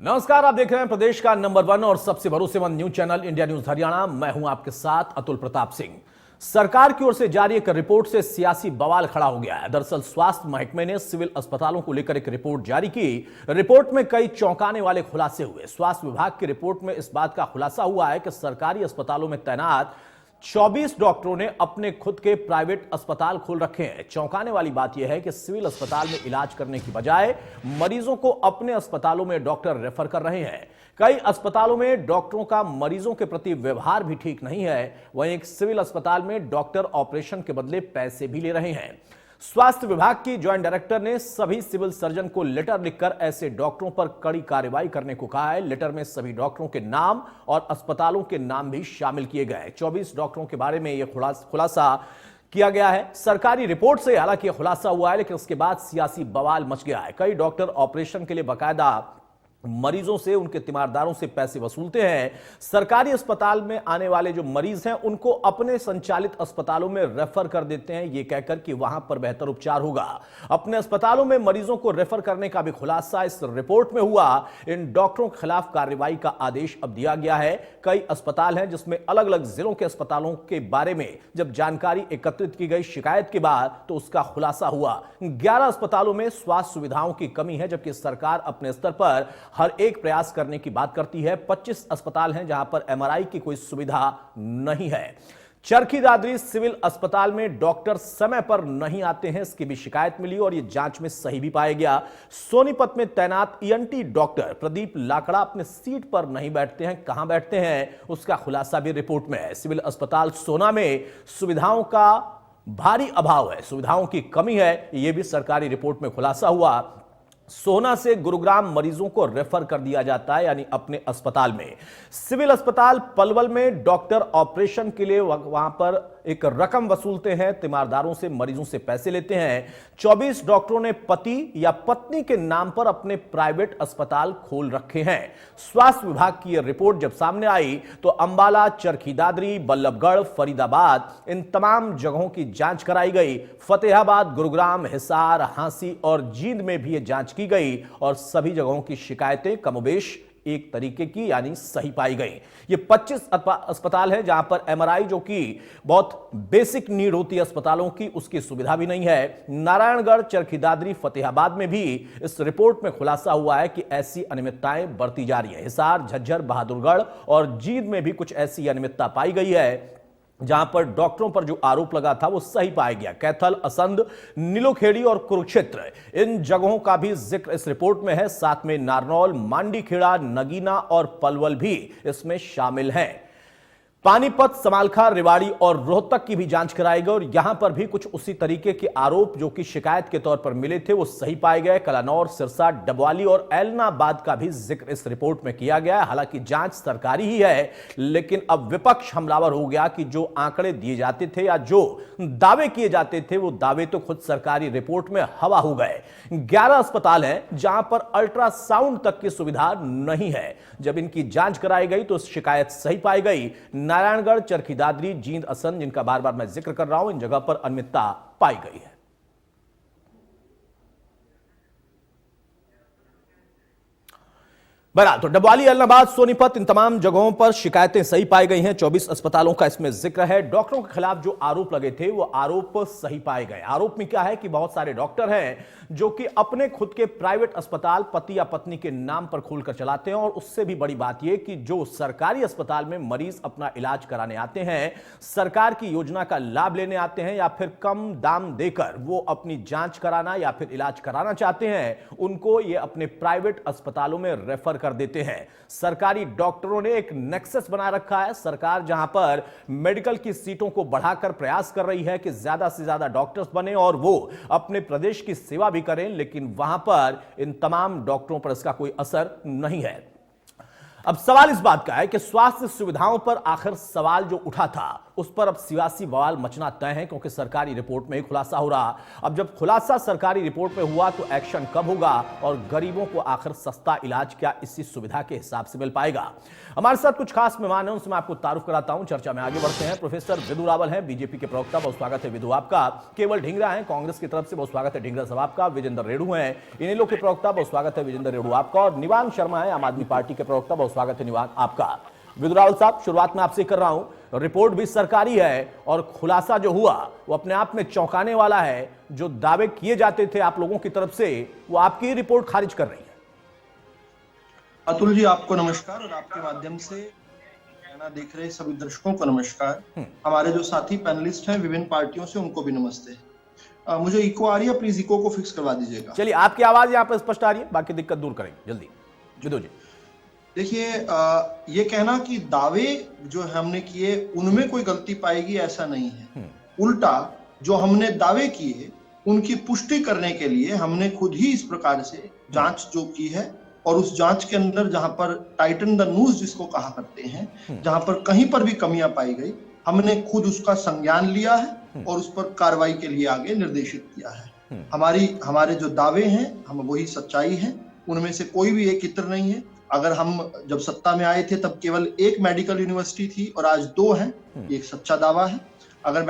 नमस्कार, आप देख रहे हैं प्रदेश का नंबर 1 और सबसे भरोसेमंद news channel India news Haryana. मैं हूं आपके साथ अतुल प्रताप सिंह। सरकार की ओर से जारी एक रिपोर्ट से सियासी बवाल खड़ा हो गया है। दरअसल स्वास्थ्य महकमे ने सिविल अस्पतालों को लेकर एक रिपोर्ट जारी की। रिपोर्ट में कई चौंकाने वाले खुलासे हुए। स्वास्थ्य विभाग की रिपोर्ट में इस बात का खुलासा हुआ है कि सरकारी अस्पतालों में तैनात 24 डॉक्टरों ने अपने खुद के प्राइवेट अस्पताल खोल रखे हैं। चौंकाने वाली बात यह है कि सिविल अस्पताल में इलाज करने की बजाय मरीजों को अपने अस्पतालों में डॉक्टर रेफर कर रहे हैं। कई अस्पतालों में डॉक्टरों का मरीजों के प्रति व्यवहार भी ठीक नहीं है। वहीं एक सिविल अस्पताल में डॉक्टर ऑपरेशन के बदले पैसे भी ले रहे हैं। स्वास्थ्य विभाग की ज्वाइंट डायरेक्टर ने सभी सिविल सर्जन को लेटर लिखकर ऐसे डॉक्टरों पर कड़ी कार्रवाई करने को कहा है। लेटर में सभी डॉक्टरों के नाम और अस्पतालों के नाम भी शामिल किए गए। 24 डॉक्टरों के बारे में यह खुलासा किया गया है। सरकारी रिपोर्ट से हालांकि खुलासा हुआ है, लेकिन उसके बाद सियासी बवाल मच गया है। कई डॉक्टर ऑपरेशन के लिए बाकायदा मरीजों से, उनके तीमारदारों से पैसे वसूलते हैं। सरकारी अस्पताल में आने वाले जो मरीज हैं उनको अपने संचालित अस्पतालों में रेफर कर देते हैं, यह कहकर कि वहां पर बेहतर उपचार होगा। अपने अस्पतालों में मरीजों को रेफर करने का भी खुलासा इस रिपोर्ट में हुआ। इन डॉक्टरों के खिलाफ कार्रवाई का आदेश अब दिया गया है। कई अस्पताल हैं जिसमें अलग अलग जिलों के अस्पतालों के बारे में जब जानकारी एकत्रित की गई शिकायत के बाद, तो उसका खुलासा हुआ। 11 अस्पतालों में स्वास्थ्य सुविधाओं की कमी है, जबकि सरकार अपने स्तर पर हर एक प्रयास करने की बात करती है। 25 अस्पताल हैं जहां पर एमआरआई की कोई सुविधा नहीं है। चरखी दादरी सिविल अस्पताल में डॉक्टर समय पर नहीं आते हैं, इसकी भी शिकायत मिली और यह जांच में सही भी पाया गया। सोनीपत में तैनात ईएनटी डॉक्टर प्रदीप लाकड़ा अपने सीट पर नहीं बैठते हैं। कहां बैठते हैं उसका खुलासा भी रिपोर्ट में है। सिविल अस्पताल सोना में सुविधाओं का भारी अभाव है, सुविधाओं की कमी है, यह भी सरकारी रिपोर्ट में खुलासा हुआ। सोना से गुरुग्राम मरीजों को रेफर कर दिया जाता है, यानी अपने अस्पताल में। सिविल अस्पताल पलवल में डॉक्टर ऑपरेशन के लिए वहां पर एक रकम वसूलते हैं, तीमारदारों से, मरीजों से पैसे लेते हैं। 24 डॉक्टरों ने पति या पत्नी के नाम पर अपने प्राइवेट अस्पताल खोल रखे हैं। स्वास्थ्य विभाग की यह रिपोर्ट जब सामने आई तो अंबाला, चरखी दादरी, बल्लभगढ़, फरीदाबाद, इन तमाम जगहों की जांच कराई गई। फतेहाबाद, गुरुग्राम, हिसार, हांसी और जींद में भी यह जांच की गई और सभी जगहों की शिकायतें कमोबेश एक तरीके की, यानी सही पाई गई। ये 25 अस्पताल है जहां पर एमआरआई, जो कि बहुत बेसिक नीड होती है अस्पतालों की, उसकी सुविधा भी नहीं है। नारायणगढ़, चरखी दादरी, फतेहाबाद में भी इस रिपोर्ट में खुलासा हुआ है कि ऐसी अनियमितताएं बढ़ती जा रही है। हिसार, झज्जर, बहादुरगढ़ और जींद में भी कुछ ऐसी अनियमितता पाई गई है जहां पर डॉक्टरों पर जो आरोप लगा था वो सही पाया गया। कैथल, असंध, नीलोखेड़ी और कुरुक्षेत्र, इन जगहों का भी जिक्र इस रिपोर्ट में है। साथ में नारनौल, मांडीखेड़ा, नगीना और पलवल भी इसमें शामिल हैं। पानीपत, समालखा, रेवाड़ी और रोहतक की भी जांच कराई गई और यहां पर भी कुछ उसी तरीके के आरोप जो कि शिकायत के तौर पर मिले थे वो सही पाए गए। कलानौर, सिरसा, डबवाली और ऐलनाबाद का भी जिक्र इस रिपोर्ट में किया गया है। हालांकि जांच सरकारी ही है, लेकिन अब विपक्ष हमलावर हो गया कि जो आंकड़े दिए जाते थे या जो दावे किए जाते थे वो दावे तो खुद सरकारी रिपोर्ट में हवा हो गए। 11 अस्पताल हैं जहां पर अल्ट्रासाउंड तक की सुविधा नहीं है। जब इनकी जांच कराई गई तो शिकायत सही पाई गई। नारायणगढ़, चरखी दादरी, जींद, असंध, जिनका बार बार मैं जिक्र कर रहा हूं, इन जगह पर अनियमितता पाई गई है। बहरहाल तो डबवाली, ऐलनाबाद, सोनीपत, इन तमाम जगहों पर शिकायतें सही पाई गई हैं। 24 अस्पतालों का इसमें जिक्र है। डॉक्टरों के खिलाफ जो आरोप लगे थे वो आरोप सही पाए गए। आरोप में क्या है कि बहुत सारे डॉक्टर हैं जो कि अपने खुद के प्राइवेट अस्पताल पति या पत्नी के नाम पर खोलकर चलाते हैं। और उससे भी बड़ी बात यह कि जो सरकारी अस्पताल में मरीज अपना इलाज कराने आते हैं, सरकार की योजना का लाभ लेने आते हैं या फिर कम दाम देकर वो अपनी जांच कराना या फिर इलाज कराना चाहते हैं, उनको ये अपने प्राइवेट अस्पतालों में रेफर कर देते हैं। सरकारी डॉक्टरों ने एक नेक्सस बना रखा है। सरकार जहां पर मेडिकल की सीटों को बढ़ाकर प्रयास कर रही है कि ज्यादा से ज्यादा डॉक्टर्स बने और वो अपने प्रदेश की सेवा भी करें, लेकिन वहां पर इन तमाम डॉक्टरों पर इसका कोई असर नहीं है। अब सवाल इस बात का है कि स्वास्थ्य सुविधाओं पर आखिर सवाल जो उठा था उस पर अब सियासी बवाल मचना तय है, क्योंकि सरकारी रिपोर्ट में ही खुलासा हो रहा। अब जब खुलासा सरकारी रिपोर्ट में हुआ तो एक्शन कब होगा और गरीबों को आखिर सस्ता इलाज क्या इसी सुविधा के हिसाब से मिल पाएगा? हमारे साथ कुछ खास मेहमान हैं, उनसे मैं आपको तारुफ कराता हूं। चर्चा में आगे बढ़ते हैं। प्रोफेसर विधु रावल हैं, बीजेपी के प्रवक्ता, बहुत स्वागत है विधु आपका। केवल ढींगरा हैं कांग्रेस की तरफ से, बहुत स्वागत है ढींगरा साहब आपका। विजेंद्र रेणु हैं इनेलो के प्रवक्ता, बहुत स्वागत है विजेंद्र रेणु आपका। और निवान शर्मा है आम आदमी पार्टी के प्रवक्ता, बहुत स्वागत है निवान आपका। विधु रावल साहब, शुरुआत में आपसे कर रहा हूं, रिपोर्ट भी सरकारी है और खुलासा जो हुआ वो अपने आप में चौंकाने वाला है। जो दावे किए जाते थे आप लोगों की तरफ से, वो आपकी रिपोर्ट खारिज कर रही है। अतुल जी, आपको नमस्कार और आपके माध्यम से देख रहे सभी दर्शकों को नमस्कार। हमारे जो साथी पैनलिस्ट हैं विभिन्न पार्टियों से, उनको भी नमस्ते। मुझे इको आ रही है, प्लीज इको को फिक्स करवा दीजिएगा। चलिए, आपकी आवाज यहाँ पर स्पष्ट आ रही है, बाकी दिक्कत दूर करेंगे जल्दी। विधु जी, देखिए, ये कहना कि दावे जो हमने किए उनमें कोई गलती पाएगी, ऐसा नहीं है। उल्टा जो हमने दावे किए उनकी पुष्टि करने के लिए हमने खुद ही इस प्रकार से जांच जो की है, और उस जांच के अंदर जहां पर टाइटन द नोज जिसको कहा करते हैं, जहां पर कहीं पर भी कमियां पाई गई, हमने खुद उसका संज्ञान लिया है और उस पर कार्रवाई के लिए आगे निर्देशित किया है। हमारे जो दावे हैं हम वही सच्चाई है, उनमें से कोई भी एक इत्र नहीं है। अगर हम जब सत्ता में आए थे तब केवल एक मेडिकल यूनिवर्सिटी थी और आज 2 हैं, एक सच्चा दावा है। अगर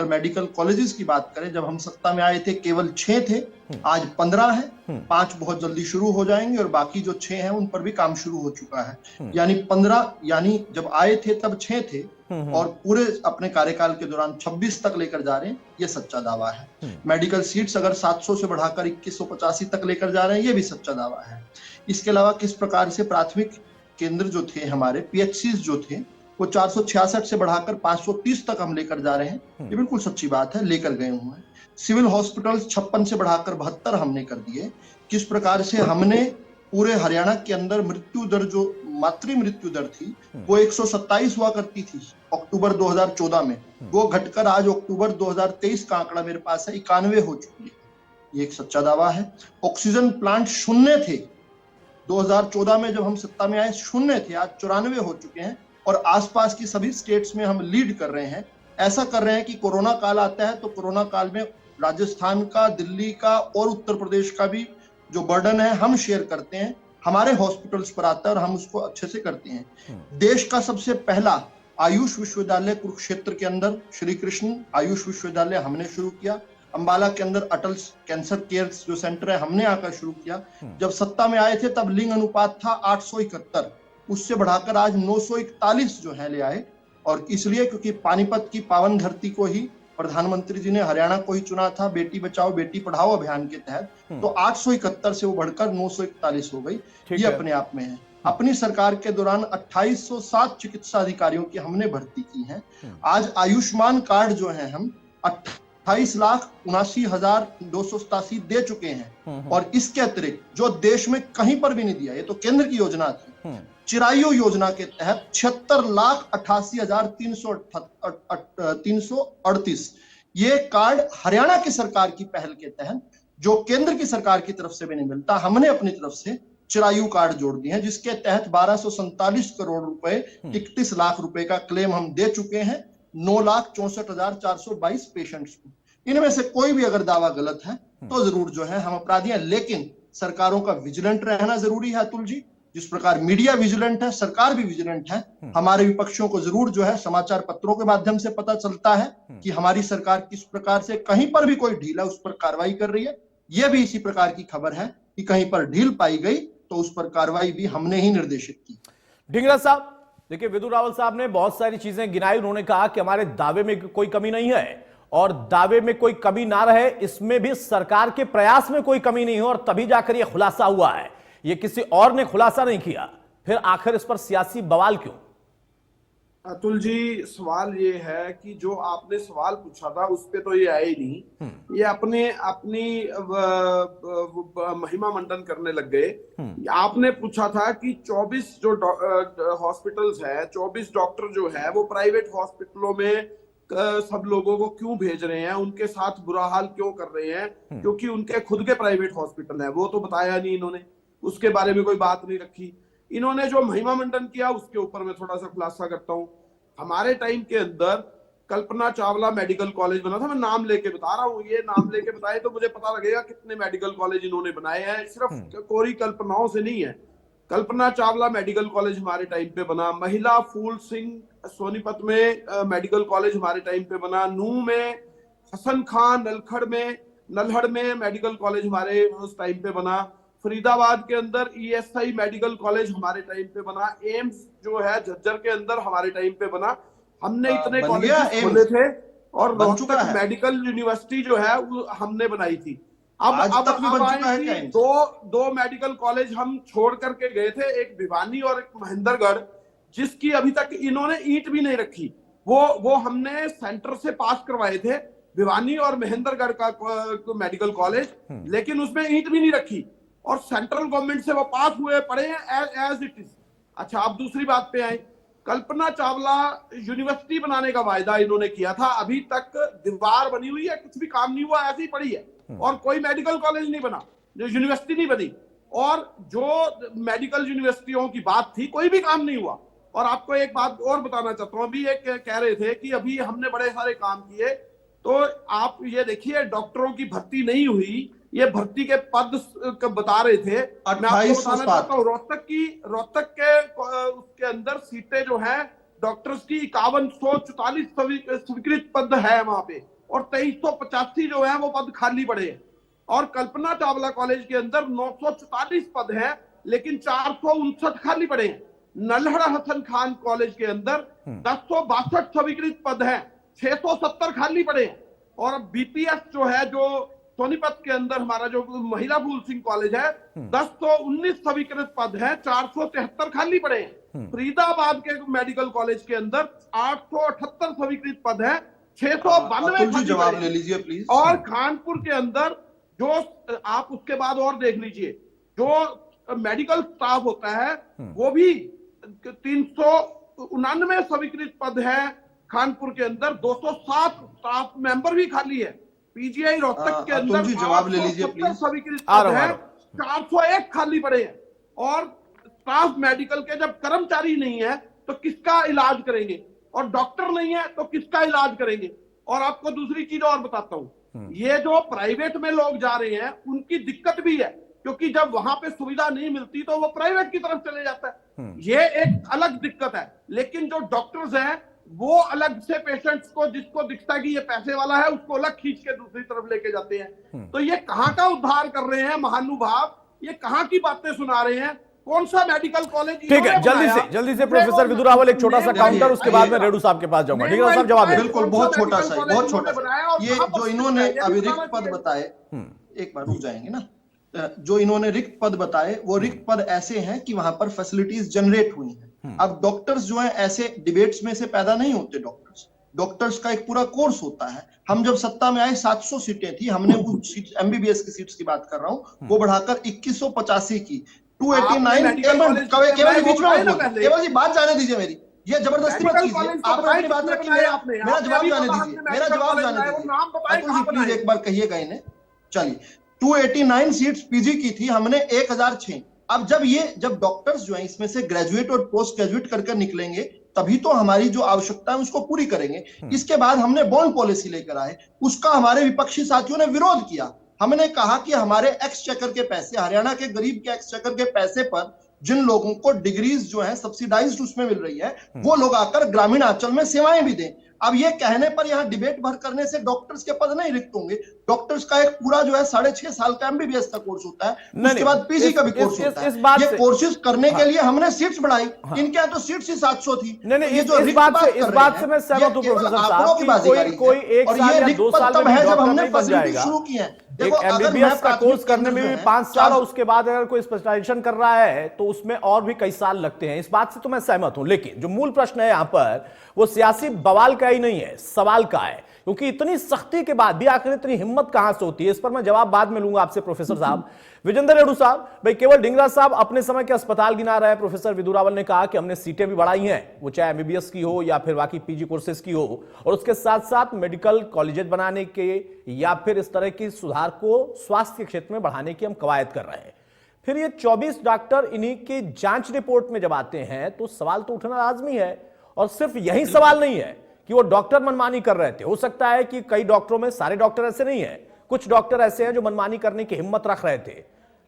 मेडिकल कॉलेजेस की बात करें, जब हम सत्ता में आए थे केवल 6 थे, आज 15 है। 5 बहुत जल्दी शुरू हो जाएंगे और बाकी जो 6 हैं उन पर भी काम शुरू हो चुका है। यानी 15, यानी जब आए थे तब 6 थे और पूरे अपने कार्यकाल के दौरान 26 तक लेकर जा रहे हैं, ये सच्चा दावा है। मेडिकल सीट्स अगर 700 से बढ़ाकर 2185 तक लेकर जा रहे हैं, ये भी सच्चा दावा है। इसके अलावा किस प्रकार से प्राथमिक केंद्र जो थे हमारे, पीएचसीज जो थे, वो 466 से बढ़ाकर 530 तक हम लेकर जा रहे हैं, ये बिल्कुल सच्ची बात है, लेकर गए हुए हैं। सिविल हॉस्पिटल्स 56 से बढ़ाकर 72 हमने कर दिए। किस प्रकार से हमने पूरे हरियाणा के अंदर मृत्यु दर, जो मातृ मृत्यु दर थी, वो 127 हुआ करती थी अक्टूबर 2014 में, वो घटकर आज अक्टूबर 2023 का आंकड़ा मेरे पास है 91 हो चुकी है, ये एक सच्चा दावा है। ऑक्सीजन प्लांट शून्य थे 2014 में, जब हम सत्ता में आए शून्य थे, आज 94 हो चुके हैं और आसपास की सभी स्टेट्स में हम लीड कर रहे हैं। ऐसा कर रहे हैं कि कोरोना काल आता है तो कोरोना काल में राजस्थान का, दिल्ली का और उत्तर प्रदेश का भी जो बर्डन है हम शेयर करते हैं, हमारे हॉस्पिटल्स पर आता है और हम उसको अच्छे से करते हैं। देश का सबसे पहला आयुष विश्वविद्यालय कुरुक्षेत्र के अंदर श्री कृष्ण आयुष विश्वविद्यालय हमने शुरू किया। अंबाला के अंदर अटल कैंसर केयर जो सेंटर है हमने आकर शुरू किया। जब सत्ता में आए थे तब लिंग अनुपात था 871, उससे बढ़ाकर आज 941 जो है ले आए। और इसलिए क्योंकि पानीपत की पावन धरती को ही प्रधानमंत्री जी ने, हरियाणा को ही चुना था बेटी बचाओ बेटी पढ़ाओ अभियान के तहत, तो 871 से वो बढ़कर 941 हो गई। ये अपने आप में है। अपनी सरकार के दौरान 2807 चिकित्सा अधिकारियों की हमने भर्ती की है। आज आयुष्मान कार्ड जो है हम 28,79,287 दे चुके हैं। और इसके अतिरिक्त जो देश में कहीं पर भी नहीं दिया, ये तो केंद्र की योजना थी, चिरायु योजना के तहत 76,88,338 ये कार्ड हरियाणा की सरकार की पहल के तहत, जो केंद्र की सरकार की तरफ से भी नहीं मिलता, हमने अपनी तरफ से चिरायु कार्ड जोड़ दिए हैं, जिसके तहत 1247 करोड़ रुपए 31 लाख रुपए का क्लेम हम दे चुके हैं 9,64,422 पेशेंट्स को। इनमें से कोई भी अगर दावा गलत है तो जरूर जो है हम अपराधी हैं, लेकिन सरकारों का विजिलेंट रहना जरूरी है। अतुल जी, जिस प्रकार मीडिया विजिलेंट है, सरकार भी विजिलेंट है। हमारे विपक्षियों को जरूर जो है समाचार पत्रों के माध्यम से पता चलता है कि हमारी सरकार किस प्रकार से कहीं पर भी कोई ढील है उस पर कार्रवाई कर रही है। यह भी इसी प्रकार की खबर है कि कहीं पर ढील पाई गई तो उस पर कार्रवाई भी हमने ही निर्देशित की। ढींगरा साहब, देखिए विधु रावल साहब ने बहुत सारी चीजें गिनाई। उन्होंने कहा कि हमारे दावे में कोई कमी नहीं है और दावे में कोई कमी ना रहे, इसमें भी सरकार के प्रयास में कोई कमी नहीं हो और तभी जाकर यह खुलासा हुआ है। ये किसी और ने खुलासा नहीं किया, फिर आखिर इस पर सियासी बवाल क्यों? अतुल जी, सवाल ये है कि जो आपने सवाल पूछा था उस पे तो ये आए ही नहीं, ये अपनी महिमा मंडन करने लग गए। आपने पूछा था कि 24 जो हॉस्पिटल्स है, 24 डॉक्टर जो है वो प्राइवेट हॉस्पिटलों में सब लोगों को क्यों भेज रहे हैं, उनके साथ बुरा हाल क्यों कर रहे हैं, क्योंकि उनके खुद के प्राइवेट हॉस्पिटल है। वो तो बताया नहीं इन्होंने, उसके बारे में कोई बात नहीं रखी। इन्होंने जो महिमा मंडन किया उसके ऊपर मैं थोड़ा सा खुलासा करता हूं। हमारे टाइम के अंदर कल्पना चावला मेडिकल कॉलेज बना था। मैं नाम लेके बता रहा हूँ, ये नाम लेके बताए तो मुझे पता लगेगा कितने मेडिकल कॉलेज इन्होंने बनाए हैं, सिर्फ कोरी कल्पनाओं से नहीं है। कल्पना चावला मेडिकल कॉलेज हमारे टाइम पे बना, महिला फूल सिंह सोनीपत में मेडिकल कॉलेज हमारे टाइम पे बना, नूह में, हसन खान नल्हड़ में मेडिकल कॉलेज हमारे उस टाइम पे बना, फरीदाबाद के अंदर ईएसआई मेडिकल कॉलेज हमारे टाइम पे बना, एम्स जो है झज्जर के अंदर हमारे टाइम पे बना। हमने इतने कॉलेज खोले थे और रोहतक मेडिकल यूनिवर्सिटी जो है वो हमने बनाई थी। अब आए कि दो मेडिकल कॉलेज हम छोड़ करके गए थे, एक भिवानी और एक महेंद्रगढ़, जिसकी अभी तक इन्होंने ईंट भी नहीं रखी। वो हमने सेंटर से पास करवाए थे, भिवानी और महेंद्रगढ़ का मेडिकल कॉलेज, लेकिन उसमें ईंट भी नहीं रखी और सेंट्रल गवर्नमेंट से वो पास हुए पड़े हैं एज इट इज। अच्छा, अब दूसरी बात पे आए, कल्पना चावला यूनिवर्सिटी बनाने का वायदा इन्होंने किया था, अभी तक दीवार बनी हुई है, कुछ भी काम नहीं हुआ, ऐसी ही पड़ी है और कोई मेडिकल कॉलेज नहीं बना, जो यूनिवर्सिटी नहीं बनी। और जो मेडिकल यूनिवर्सिटियों की बात थी, कोई भी काम नहीं हुआ। और आपको एक बात और बताना चाहता हूं, अभी एक कह रहे थे कि अभी हमने बड़े सारे काम किए, तो आप ये देखिए डॉक्टरों की भर्ती नहीं हुई, ये भर्ती के पद बता रहे थे। मैं आपको बताना चाहता हूँ, रोहतक के उसके अंदर सीटें जो हैं डॉक्टर्स की 5144 स्वीकृत पद है वहां पे, और 2385 जो है वो पद खाली पड़े हैं। और कल्पना चावला कॉलेज के अंदर 944 पद हैं, लेकिन 459 खाली पड़े हैं। नल्हड़ हसन खान कॉलेज के अंदर 1062 स्वीकृत पद हैं, 670 खाली पड़े हैं। और बीपीएस जो है, जो सोनीपत के अंदर हमारा जो महिला फूल सिंह कॉलेज है, 1019 स्वीकृत पद है, 473 खाली पड़े हैं। फरीदाबाद के मेडिकल कॉलेज के अंदर 878 स्वीकृत पद है, 692 जवाब ले लीजिए प्लीज। और कानपुर के अंदर जो आप उसके बाद और देख लीजिए, जो मेडिकल स्टाफ होता है वो भी 399 स्वीकृत पद है कानपुर के अंदर, 207 स्टाफ मेंबर भी खाली है। पीजीआई रोहतक के अंदर जवाब ले लीजिए प्लीज। स्वीकृत पद है, 401 खाली पड़े हैं। और स्टाफ मेडिकल के जब कर्मचारी नहीं है तो किसका इलाज करेंगे, और डॉक्टर नहीं है तो किसका इलाज करेंगे। और आपको दूसरी चीज और बताता हूं, ये जो प्राइवेट में लोग जा रहे हैं उनकी दिक्कत भी है, क्योंकि जब वहां पे सुविधा नहीं मिलती तो वो प्राइवेट की तरफ चले जाता है, ये एक अलग दिक्कत है। लेकिन जो डॉक्टर्स हैं वो अलग से पेशेंट्स को, जिसको दिखता है कि ये पैसे वाला है, उसको अलग खींच के दूसरी तरफ लेके जाते हैं। तो ये कहां का उद्धार कर रहे हैं महानुभाव, ये कहां की बातें सुना रहे हैं, कौन सा मेडिकल कॉलेज? ठीक है, जल्दी से प्रोफेसर विदुरावल एक छोटा सा काउंटर, उसके बाद में रेड्डू साहब के पास जाऊंगा। ठीक है साहब, जवाब बिल्कुल, बहुत छोटा सा। ये जो इन्होंने अभी रिक्त पद बताए, एक बार रुक जाएंगे ना, जो इन्होंने रिक्त पद बताए वो रिक्त पद ऐसे हैं कि वहां पर फैसिलिटीज जनरेट हुई हैं। अब डॉक्टर्स जो है ऐसे डिबेट्स में से पैदा नहीं होते, डॉक्टर्स का एक पूरा कोर्स होता है। हम जब सत्ता में आए 700 सीटें थी, हमने उस एमबीबीएस की सीट्स की बात कर रहा हूं, वो बढ़ाकर 2185 की, 289। केवल जी बात जाने दीजिए मेरी, ये जबरदस्ती मत कीजिए, आपने अपनी बात रखी, मेरा जवाब जाने दीजिए, मेरा जवाब जाने दीजिए। प्लीज एक बार कहिएगा इन्हें। चलिए, 289 सीट्स पीजी की थी, हमने 1006। अब जब डॉक्टर्स जो है इसमें से ग्रेजुएट और पोस्ट ग्रेजुएट करके निकलेंगे, तभी तो हमारी जो आवश्यकता है उसको पूरी करेंगे। इसके बाद हमने बॉन्ड पॉलिसी लेकर आए, उसका हमारे विपक्षी साथियों ने विरोध किया। हमने कहा कि हमारे एक्सचेकर के पैसे, हरियाणा के गरीब के एक्सचेकर के पैसे पर जिन लोगों को डिग्रीज जो है सब्सिडाइज्ड उसमें मिल रही है, वो लोग आकर ग्रामीण अंचल में सेवाएं भी दें। अब ये कहने पर यहाँ डिबेट भर करने से डॉक्टर्स के पद नहीं रिक्त होंगे। डॉक्टर्स का एक पूरा जो है 6.5 साल का एमबीबीएस का कोर्स होता है, उसके बाद पीजी का भी कोर्स होता है। ये कोर्सेज करने के लिए हमने सीट्स बढ़ाई, इनके यहाँ तो सीट्स ही 700 थी। ये जो इस बात से मैं सहमत हूं प्रोफेसर साहब, कोई 1 साल या 2 साल में डॉक्टर नहीं बन जाएगा। शुरू की है, एक एमबीबीएस का कोर्स करने में भी 5 साल, और उसके बाद अगर कोई स्पेशलाइजेशन कर रहा है तो उसमें और भी कई साल लगते हैं। इस बात से तो मैं सहमत हूं, लेकिन जो मूल प्रश्न है यहां पर वो सियासी बवाल का ही नहीं है, सवाल का है। क्योंकि इतनी सख्ती के बाद भी आखिर इतनी हिम्मत कहां से होती है, इस पर मैं जवाब बाद में लूंगा आपसे प्रोफेसर साहब। विजेंद्र रेड्डू साहब, भाई केवल ढींगरा साहब अपने समय के अस्पताल गिना रहे हैं, प्रोफेसर विदुरावल ने कहा कि हमने सीटें भी बढ़ाई हैं, वो चाहे एमबीबीएस की हो या फिर बाकी पीजी कोर्सेज की हो, और उसके साथ साथ मेडिकल कॉलेजेस बनाने के या फिर इस तरह की सुधार को स्वास्थ्य के क्षेत्र में बढ़ाने की हम कवायद कर रहे हैं। फिर ये 24 डॉक्टर इन्हीं की जांच रिपोर्ट में जब आते हैं तो सवाल तो उठना लाजमी है। और सिर्फ यही सवाल नहीं है कि वो डॉक्टर मनमानी कर रहे थे, हो सकता है कि कई डॉक्टरों में, सारे डॉक्टर ऐसे नहीं है, कुछ डॉक्टर ऐसे हैं जो मनमानी करने की हिम्मत रख रहे थे।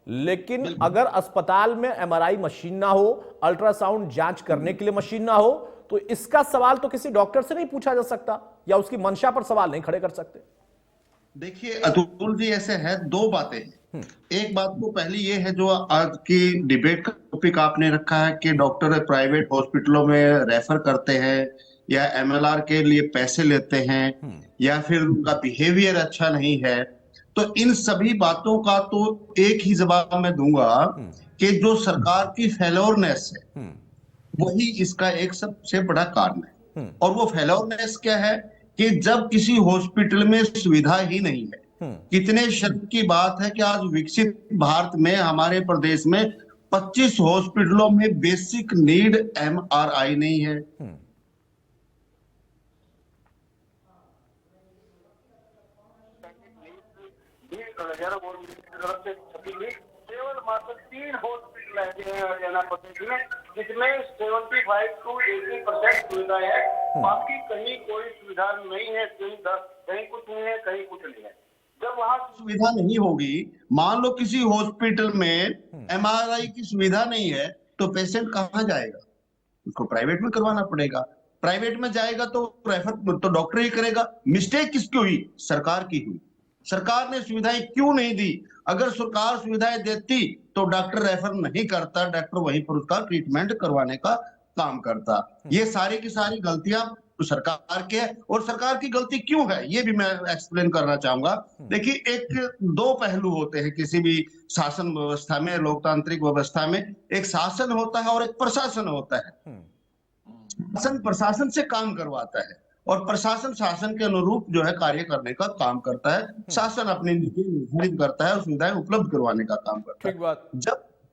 लेकिन अगर अस्पताल में एमआरआई मशीन ना हो, अल्ट्रासाउंड जांच करने के लिए मशीन ना हो, तो इसका सवाल तो किसी डॉक्टर से नहीं पूछा जा सकता, या उसकी मंशा पर सवाल नहीं खड़े कर सकते। देखिए अतुल जी, ऐसे है, दो बातें हैं। एक बात तो पहली ये है जो आज की डिबेट का टॉपिक आपने रखा है कि डॉक्टर प्राइवेट हॉस्पिटलों में रेफर करते हैं या एमएलआर के लिए पैसे लेते हैं या फिर उनका बिहेवियर अच्छा नहीं है, तो इन सभी बातों का तो एक ही जवाब मैं दूंगा कि जो सरकार की फेलोरनेस है वही इसका एक सबसे बड़ा कारण है। और वो फेलोरनेस क्या है कि जब किसी हॉस्पिटल में सुविधा ही नहीं है, कितने शर्म की बात है कि आज विकसित भारत में हमारे प्रदेश में 25 हॉस्पिटलों में बेसिक नीड एमआरआई नहीं है। केवल मात्र 3 हॉस्पिटल है हरियाणा प्रदेश में, जिसमें 75 to 80% सुविधाएं है। बाकी कहीं कोई सुविधा नहीं है, कहीं कुछ नहीं है, कहीं कुछ नहीं है। जब वहां सुविधा नहीं होगी, मान लो किसी हॉस्पिटल में एमआरआई की सुविधा नहीं है, तो पेशेंट कहाँ जाएगा? उसको प्राइवेट में करवाना पड़ेगा। प्राइवेट में जाएगा तो रेफर तो डॉक्टर ही करेगा। मिस्टेक किसकी हुई? सरकार की हुई। सरकार ने सुविधाएं क्यों नहीं दी? अगर सरकार सुविधाएं देती तो डॉक्टर रेफर नहीं करता, डॉक्टर वहीं पर उसका ट्रीटमेंट करवाने का काम करता। ये सारी की सारी गलतियां सरकार के है। और सरकार की गलती क्यों है ये भी मैं एक्सप्लेन करना चाहूंगा। देखिए, एक दो पहलू होते हैं किसी भी शासन व्यवस्था में, लोकतांत्रिक व्यवस्था में। एक शासन होता है और एक प्रशासन होता है। शासन प्रशासन से काम करवाता है और प्रशासन शासन के अनुरूप जो है कार्य करने का काम करता है। शासन अपनी नीति निर्धारित करता है और सुविधाएं उपलब्ध करवाने का काम करता ठीक बात। है।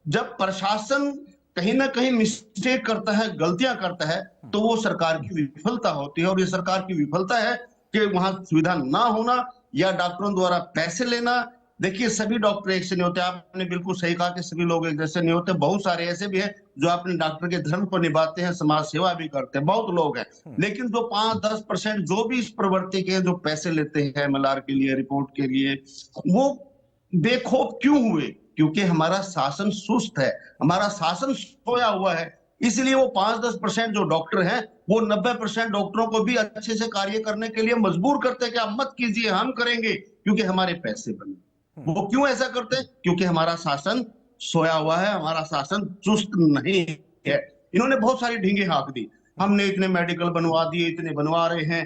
जब प्रशासन कहीं ना कहीं मिस्टेक करता है, गलतियां करता है, तो वो सरकार की विफलता होती है। और ये सरकार की विफलता है कि वहां सुविधा ना होना या डॉक्टरों द्वारा पैसे लेना। देखिए, सभी डॉक्टर एक से नहीं होते। आपने बिल्कुल सही कहा कि सभी लोग एक जैसे नहीं होते। बहुत सारे ऐसे भी हैं जो अपने डॉक्टर के धर्म को निभाते हैं, समाज सेवा भी करते हैं, बहुत लोग हैं। लेकिन जो 5-10% जो भी इस प्रवृत्ति के जो पैसे लेते हैं एमएलआर के लिए, रिपोर्ट के लिए, वो बेखौफ क्यों हुए? क्योंकि हमारा शासन सुस्त है, हमारा शासन सोया हुआ है। इसलिए वो 5-10% जो डॉक्टर हैं वो 90% डॉक्टरों को भी अच्छे से कार्य करने के लिए मजबूर करते हैं कि आप मत कीजिए, हम करेंगे, क्योंकि हमारे पैसे बने। वो क्यों ऐसा करते हैं? क्योंकि हमारा शासन सोया हुआ है, हमारा शासन चुस्त नहीं है। इन्होंने बहुत सारी ढींगे हाँक दी। हमने इतने मेडिकल बनवा दिए, इतने बनवा रहे हैं।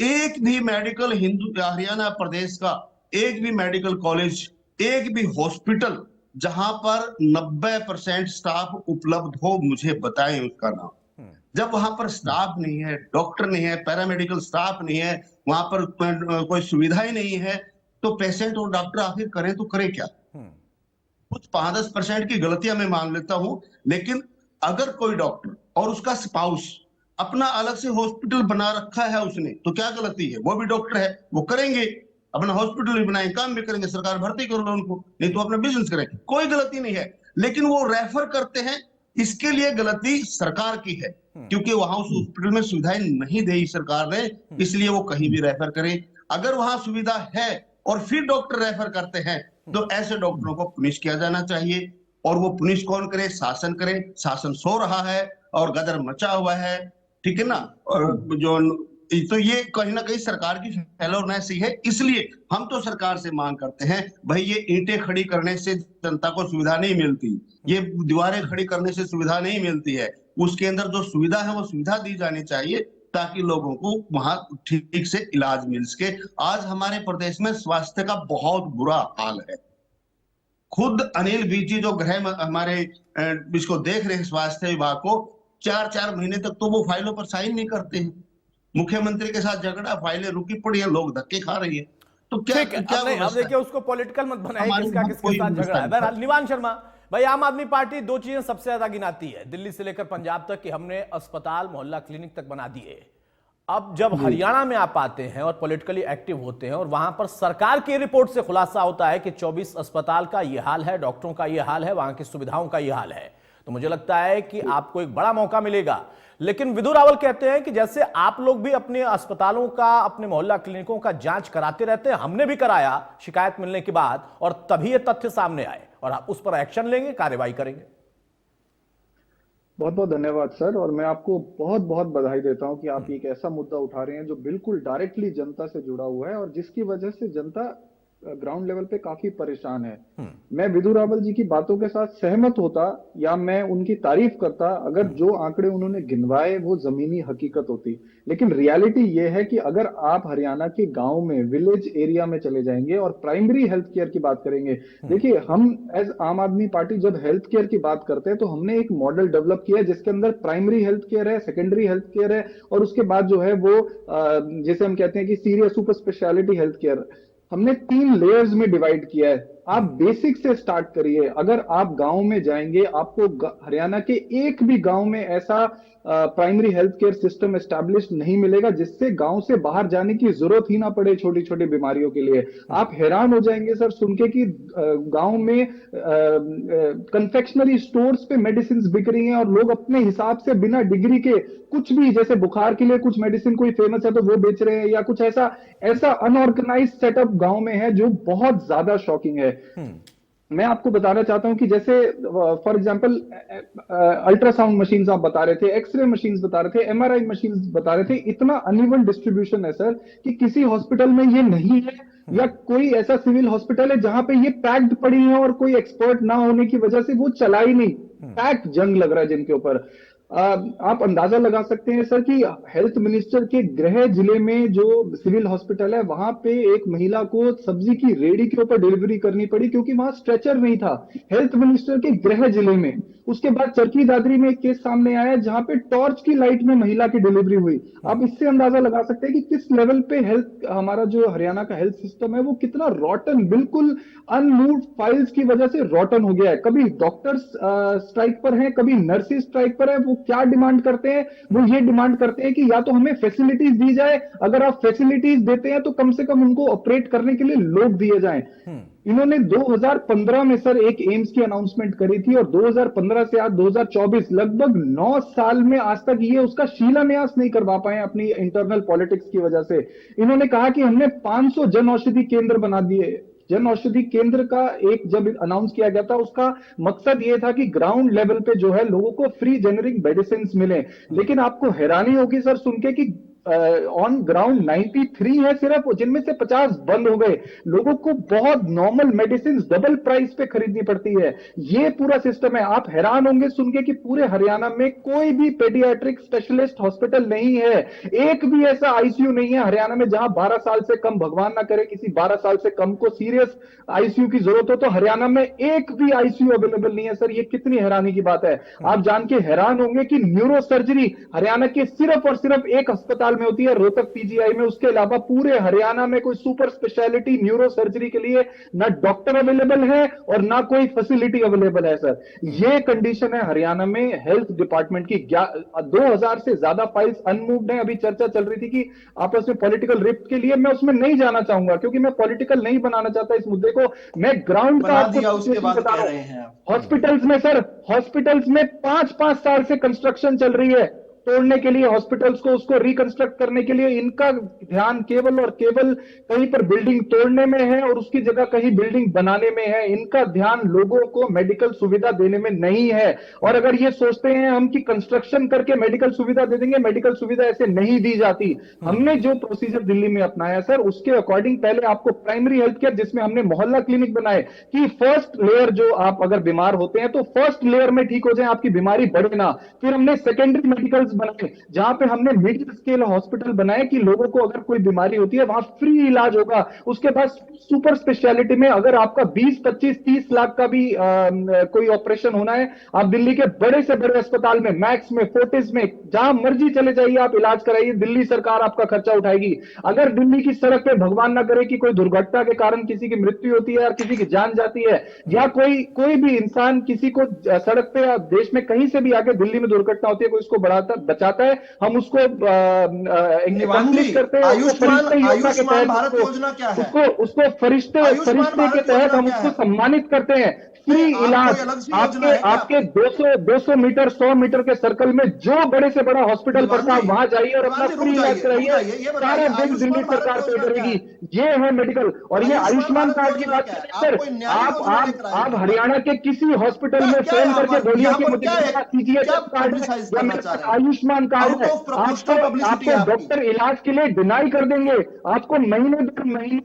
एक भी मेडिकल हरियाणा प्रदेश का एक भी मेडिकल कॉलेज, एक भी हॉस्पिटल जहां पर 90% स्टाफ उपलब्ध हो, मुझे बताएं उसका नाम। जब वहां पर स्टाफ नहीं है, डॉक्टर नहीं है, पैरामेडिकल स्टाफ नहीं है, वहां पर कोई सुविधा ही नहीं है, तो पेशेंट और डॉक्टर आखिर करें तो करें क्या? कुछ 5-10% की गलतियां मैं मान लेता हूं, लेकिन अगर कोई डॉक्टर और उसका स्पाउस अपना अलग से हॉस्पिटल बना रखा है उसने, तो क्या गलती है? वो भी डॉक्टर है, वो करेंगे, अपना हॉस्पिटल भी बनाएंगे, काम भी करेंगे, सरकार भर्ती कर लो उनको, नहीं तो अपना बिजनेस करें, कोई गलती नहीं है। लेकिन वो रेफर करते हैं, इसके लिए गलती सरकार की है, क्योंकि वहां उस हॉस्पिटल में सुविधाएं नहीं दी सरकार ने, इसलिए वो कहीं भी रेफर करें। अगर वहां सुविधा है और फिर डॉक्टर रेफर करते हैं, तो ऐसे डॉक्टरों को पुनिश किया जाना चाहिए। और वो पुनिश कौन करे? शासन करे। शासन सो रहा है और गदर मचा हुआ है, ठीक है ना। और जो तो ये कहीं ना कहीं सरकार की फेलोरनेस ही है। इसलिए हम तो सरकार से मांग करते हैं, भाई ये ईंटें खड़ी करने से जनता को सुविधा नहीं मिलती, ये दीवारें खड़ी करने से सुविधा नहीं मिलती है। उसके अंदर जो सुविधा है वो सुविधा दी जानी चाहिए, ताकि लोगों को वहां ठीक से इलाज मिल सके। आज हमारे प्रदेश में स्वास्थ्य का बहुत बुरा हाल है। खुद अनिल विज जी जो गृह हमारे इसको देख रहे हैं स्वास्थ्य विभाग को, 4-4 महीने तक तो वो फाइलों पर साइन नहीं करते हैं। मुख्यमंत्री के साथ झगड़ा, फाइलें रुकी पड़ी है, लोग धक्के खा रही है। तो क्या अब देखिए, उसको पॉलिटिकल मत बनाइए, किसका किसके साथ झगड़ा है। बहरहाल निवान शर्मा भाई, आम आदमी पार्टी दो चीजें सबसे ज्यादा गिनाती है, दिल्ली से लेकर पंजाब तक, कि हमने अस्पताल, मोहल्ला क्लिनिक तक बना दिए। अब जब हरियाणा में आप आते हैं और पॉलिटिकली एक्टिव होते हैं और वहां पर सरकार की रिपोर्ट से खुलासा होता है कि 24 अस्पताल का यह हाल है, डॉक्टरों का यह हाल है, वहां की सुविधाओं का यह हाल है, तो मुझे लगता है कि आपको एक बड़ा मौका मिलेगा। लेकिन विदु रावल कहते हैं कि जैसे आप लोग भी अपने अस्पतालों का, अपने मोहल्ला क्लिनिकों का जांच कराते रहते हैं, हमने भी कराया शिकायत मिलने के बाद, और तभी ये तथ्य सामने आए और आप उस पर एक्शन लेंगे, कार्रवाई करेंगे। बहुत बहुत धन्यवाद सर, और मैं आपको बहुत बहुत बधाई देता हूं कि आप एक ऐसा मुद्दा उठा रहे हैं जो बिल्कुल डायरेक्टली जनता से जुड़ा हुआ है और जिसकी वजह से जनता ग्राउंड लेवल पे काफी परेशान है। मैं विदु रावल जी की बातों के साथ सहमत होता या मैं उनकी तारीफ करता अगर जो आंकड़े उन्होंने गिनवाए वो जमीनी हकीकत होती। लेकिन रियलिटी ये है कि अगर आप हरियाणा के गांव में, विलेज एरिया में चले जाएंगे और प्राइमरी हेल्थ केयर की बात करेंगे, देखिए हम एज आम आदमी पार्टी जब हेल्थ केयर की बात करते हैं तो हमने एक मॉडल डेवलप किया है जिसके अंदर प्राइमरी हेल्थ केयर है, सेकेंडरी हेल्थ केयर है और उसके बाद जो है वो जैसे हम कहते हैं कि serious super speciality health care, हमने 3 लेयर्स में डिवाइड किया है। आप बेसिक से स्टार्ट करिए। अगर आप गांव में जाएंगे, आपको हरियाणा के एक भी गांव में ऐसा primary health care system establish नहीं मिलेगा जिससे गांव से बाहर जाने की जरूरत ही ना पड़े छोटी छोटी बीमारियों के लिए। आप हैरान हो जाएंगे सर सुन के कि गांव में कन्फेक्शनरी स्टोर्स पे मेडिसिन बिक रही हैं और लोग अपने हिसाब से बिना डिग्री के कुछ भी, जैसे बुखार के लिए कुछ मेडिसिन कोई फेमस है तो वो बेच रहे हैं, या कुछ ऐसा अनऑर्गेनाइज सेटअप गांव में है जो बहुत ज्यादा शॉकिंग है। मैं आपको बताना चाहता हूं कि जैसे फॉर एग्जांपल अल्ट्रासाउंड मशीन्स आप बता रहे थे, एक्सरे मशीन्स बता रहे थे, एमआरआई मशीन्स बता रहे थे, इतना अनइवन डिस्ट्रीब्यूशन है सर कि किसी हॉस्पिटल में ये नहीं है या कोई ऐसा सिविल हॉस्पिटल है जहां पे ये पैक्ड पड़ी है और कोई एक्सपर्ट ना होने की वजह से वो चला ही नहीं, पैक्ड जंग लग रहा है जिनके ऊपर। आप अंदाजा लगा सकते हैं सर कि हेल्थ मिनिस्टर के गृह जिले में जो सिविल हॉस्पिटल है वहां पे एक महिला को सब्जी की रेडी के ऊपर डिलीवरी करनी पड़ी क्योंकि वहां स्ट्रेचर नहीं था, हेल्थ मिनिस्टर के गृह जिले में। उसके बाद चरखी दादरी में एक केस सामने आया जहां पे टॉर्च की लाइट में महिला की डिलीवरी हुई। आप इससे अंदाजा लगा सकते हैं कि किस लेवल पे हेल्थ, हमारा जो हरियाणा का हेल्थ सिस्टम है वो कितना रॉटन, बिल्कुल अनमूव्ड फाइल्स की वजह से रॉटन हो गया है। कभी डॉक्टर्स स्ट्राइक पर हैं, कभी नर्सेज स्ट्राइक पर है। वो क्या डिमांड करते हैं? वो ये डिमांड करते हैं कि या तो हमें फैसिलिटीज दी जाए, अगर आप फैसिलिटीज देते हैं तो कम से कम उनको ऑपरेट करने के लिए लोग दिए जाएं। इन्होंने 2015 में सर एक एम्स की अनाउंसमेंट करी थी और 2015 से आज 2024 लगभग 9 साल में आज तक ये उसका शिलान्यास नहीं करवा पाए अपनी इंटरनल पॉलिटिक्स की वजह से। इन्होंने कहा कि हमने 500 जन औषधि केंद्र बना दिए। जन औषधि केंद्र का एक जब अनाउंस किया गया था उसका मकसद ये था कि ग्राउंड लेवल पे जो है लोगों को फ्री जेनेरिक मेडिसिन मिले। लेकिन आपको हैरानी होगी सर सुन के कि ऑन ग्राउंड 93 है सिर्फ, जिनमें से 50 बंद हो गए। लोगों को बहुत नॉर्मल मेडिसिन डबल प्राइस पे खरीदनी पड़ती है। ये पूरा सिस्टम है। आप हैरान होंगे सुन के कि पूरे हरियाणा में कोई भी पेडियाट्रिक स्पेशलिस्ट हॉस्पिटल नहीं है, एक भी ऐसा आईसीयू नहीं है हरियाणा में जहां 12 साल से कम, भगवान ना करे किसी 12 साल से कम को सीरियस आईसीयू की जरूरत हो तो हरियाणा में एक भी आईसीयू अवेलेबल नहीं है सर। ये कितनी हैरानी की बात है। आप जान के हैरान होंगे कि न्यूरो सर्जरी हरियाणा के सिर्फ और सिर्फ एक अस्पताल में होती है, रोहतक पीजीआई में। उसके अलावा पूरे हरियाणा में कोई सुपर स्पेशलिटी न्यूरो सर्जरी के लिए ना डॉक्टर अवेलेबल है और ना कोई फैसिलिटी अवेलेबल है सर। ये कंडीशन है हरियाणा में हेल्थ डिपार्टमेंट की। 2000 से ज्यादा फाइल्स अनमूव्ड हैं। अभी चर्चा चल रही थी कि आपस में पॉलिटिकल रिफ्ट के लिए, मैं उसमें नहीं जाना चाहूंगा क्योंकि मैं पॉलिटिकल नहीं बनाना चाहता इस मुद्दे को। मैं ग्राउंड का आपको उसके बाद कह रहे हैं हॉस्पिटल्स में सर, हॉस्पिटल्स में 5-5 साल से कंस्ट्रक्शन चल रही है तोड़ने के लिए, हॉस्पिटल्स को उसको रिकंस्ट्रक्ट करने के लिए। इनका ध्यान केवल और केवल कहीं पर बिल्डिंग तोड़ने में है और उसकी जगह कहीं बिल्डिंग बनाने में है। इनका ध्यान लोगों को मेडिकल सुविधा देने में नहीं है। और अगर ये सोचते हैं हम कि कंस्ट्रक्शन करके मेडिकल सुविधा दे देंगे, मेडिकल सुविधा ऐसे नहीं दी जाती। हमने जो प्रोसीजर दिल्ली में अपनाया सर उसके अकॉर्डिंग पहले आपको प्राइमरी हेल्थ केयर, जिसमें हमने मोहल्ला क्लिनिक बनाए कि फर्स्ट लेयर जो आप अगर बीमार होते हैं तो फर्स्ट लेयर में ठीक हो जाए, आपकी बीमारी बढ़े ना। फिर हमने सेकेंडरी मेडिकल बनाए जहां पे हमने मिडिल स्केल हॉस्पिटल बनाए कि लोगों को अगर कोई बीमारी होती है वहां फ्री इलाज होगा। उसके बाद सुपर स्पेशलिटी में अगर आपका 20, 25, 30 लाख का भी कोई ऑपरेशन होना है, आप दिल्ली के बड़े से बड़े अस्पताल में, मैक्स में, फोर्टिस में, जहां मर्जी चले जाइए, आप इलाज कराइए, दिल्ली सरकार आपका खर्चा उठाएगी। अगर दिल्ली की सड़क पे भगवान ना करे कि कोई दुर्घटना के कारण किसी की मृत्यु होती है और किसी की जान जाती है, या कोई भी इंसान किसी को सड़क पे या देश में कहीं से भी आके दिल्ली में दुर्घटना होती है, कोई उसको बचाता है, हम उसको करते हैं। आयुष्मान भारत योजना क्या है? उसको फरिश्ते के तहत हम उसको सम्मानित करते हैं। फ्री नहीं, आपको इलाज अलग से योजना है क्या? आपके 200 मीटर 100 मीटर के सर्कल में जो बड़े से बड़ा हॉस्पिटल पड़ता है वहां जाइए और अपना फ्री इलाज कराइए, सारा बिल दिल्ली सरकार पे करेगी। ये है मेडिकल। और ये आयुष्मान कार्ड की बात करें सर, आप हरियाणा के किसी हॉस्पिटल में फोन करके बोलिए कि मुझे सीजीएचएस कार्ड है या मेरे पास आयुष्मान कार्ड है, आपको डॉक्टर इलाज के लिए डिनाई कर देंगे। आपको महीने दर महीने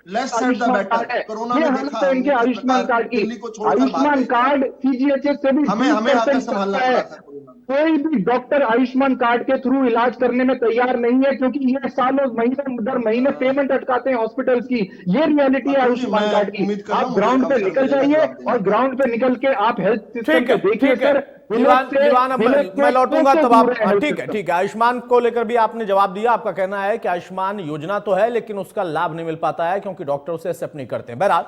let's set the matter. Corona में देखा तो इनके आयुष्मान कार्ड की, आयुष्मान कार्ड सीजीएचएस से भी हमें आकर संभालना पड़ा था। कोई भी डॉक्टर आयुष्मान कार्ड के थ्रू इलाज करने में तैयार नहीं है, क्योंकि ये सालों महीने दर महीने पेमेंट अटकाते हैं हॉस्पिटल्स की। ये रियलिटी है आयुष्मान कार्ड की। आप ग्राउंड पे निकल जाइए और ग्राउंड पे निकल के आप हेल्थ सिस्टम को देखिए सर। मैं लौटूंगा तब आप, ठीक है, आयुष्मान को लेकर भी आपने जवाब दिया। आपका कहना है कि आयुष्मान योजना तो है लेकिन उसका लाभ नहीं मिल पाता है क्योंकि डॉक्टर उसे एक्सेप्ट नहीं करते हैं। बहरहाल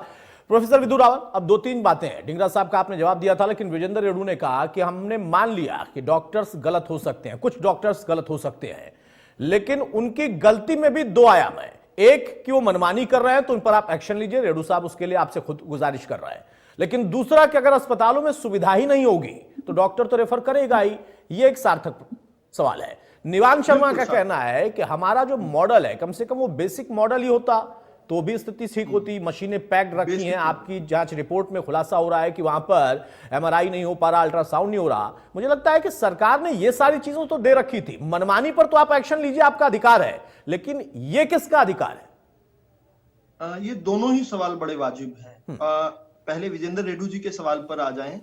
प्रोफेसर विदु रावल, अब 2-3 बातें हैं। ढींगरा साहब का आपने जवाब दिया था, लेकिन विजेंद्र रेड्डू ने कहा कि हमने मान लिया कि डॉक्टर्स गलत हो सकते हैं, कुछ डॉक्टर्स गलत हो सकते हैं, लेकिन उनकी गलती में भी 2 आयाम है। एक कि वो मनमानी कर रहे हैं तो उन पर आप एक्शन लीजिए, रेड्डू साहब उसके लिए आपसे खुद गुजारिश कर रहे हैं। लेकिन दूसरा कि अगर अस्पतालों में सुविधा ही नहीं होगी तो डॉक्टर तो रेफर करेगा ही। ये एक सार्थक सवाल है। निवान शर्मा का कहना है कि हमारा जो मॉडल है, कम से कम वो बेसिक मॉडल ही होता तो भी स्थिति ठीक होती। मशीनें पैक्ड रखी हैं, आपकी जांच रिपोर्ट में खुलासा हो रहा है कि वहां पर एमआरआई नहीं हो पा रहा, अल्ट्रासाउंड नहीं हो रहा। मुझे लगता है कि सरकार ने ये सारी चीजों तो दे रखी थी। मनमानी पर तो आप एक्शन लीजिए, आपका अधिकार है, लेकिन ये किसका अधिकार है? ये दोनों ही सवाल बड़े वाजिब हैं। पहले विजेंद्र रेड्डू जी के सवाल पर आ जाएं।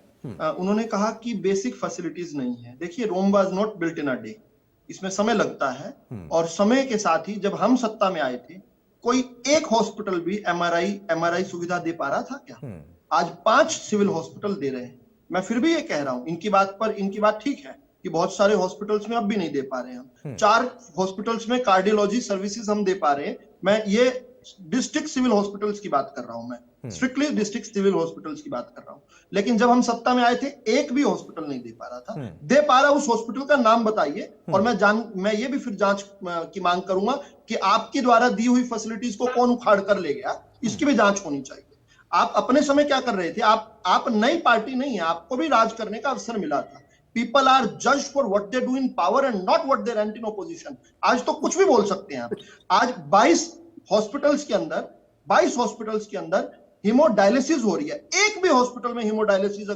उन्होंने कहा कि बेसिक फैसिलिटीज नहीं है। देखिए, Rome was not built in a day, इसमें समय लगता है। और समय के साथ ही जब हम सत्ता में आए थे, कोई एक हॉस्पिटल भी एमआरआई सुविधा दे पा रहा था क्या? आज 5 सिविल हॉस्पिटल दे रहे हैं। मैं फिर भी ये कह रहा हूं, इनकी बात ठीक है कि बहुत सारे हॉस्पिटल्स में अब भी नहीं दे पा रहे हैं हम। 4 हॉस्पिटल्स में कार्डियोलॉजी सर्विसेज हम दे पा रहे हैं। मैं ये डिस्ट्रिक्ट सिविल हॉस्पिटल्स की बात कर रहा हूं, मैं स्ट्रिक्टली डिस्ट्रिक्ट सिविल हॉस्पिटल्स की बात कर रहा हूं। लेकिन जब हम सत्ता में आए थे, एक भी हॉस्पिटल नहीं दे पा रहा था। दे पा रहा, उस हॉस्पिटल का नाम बताइए। और मैं ये भी फिर जांच की मांग करूंगा कि आपके द्वारा दी हुई फैसिलिटीज को कौन उखाड़ कर ले गया, इसकी भी जांच होनी चाहिए। आप अपने समय क्या कर रहे थे? आप नई पार्टी नहीं है, आपको भी राज करने का अवसर मिला था। पीपल आर जज for what they do in power and not what they rent in opposition. आज तो कुछ भी बोल सकते हैं आप। आज 22 हॉस्पिटल्स के अंदर हीमोडायलिसिस हो रही है। एक भी हॉस्पिटल में हीमोडायलिसिस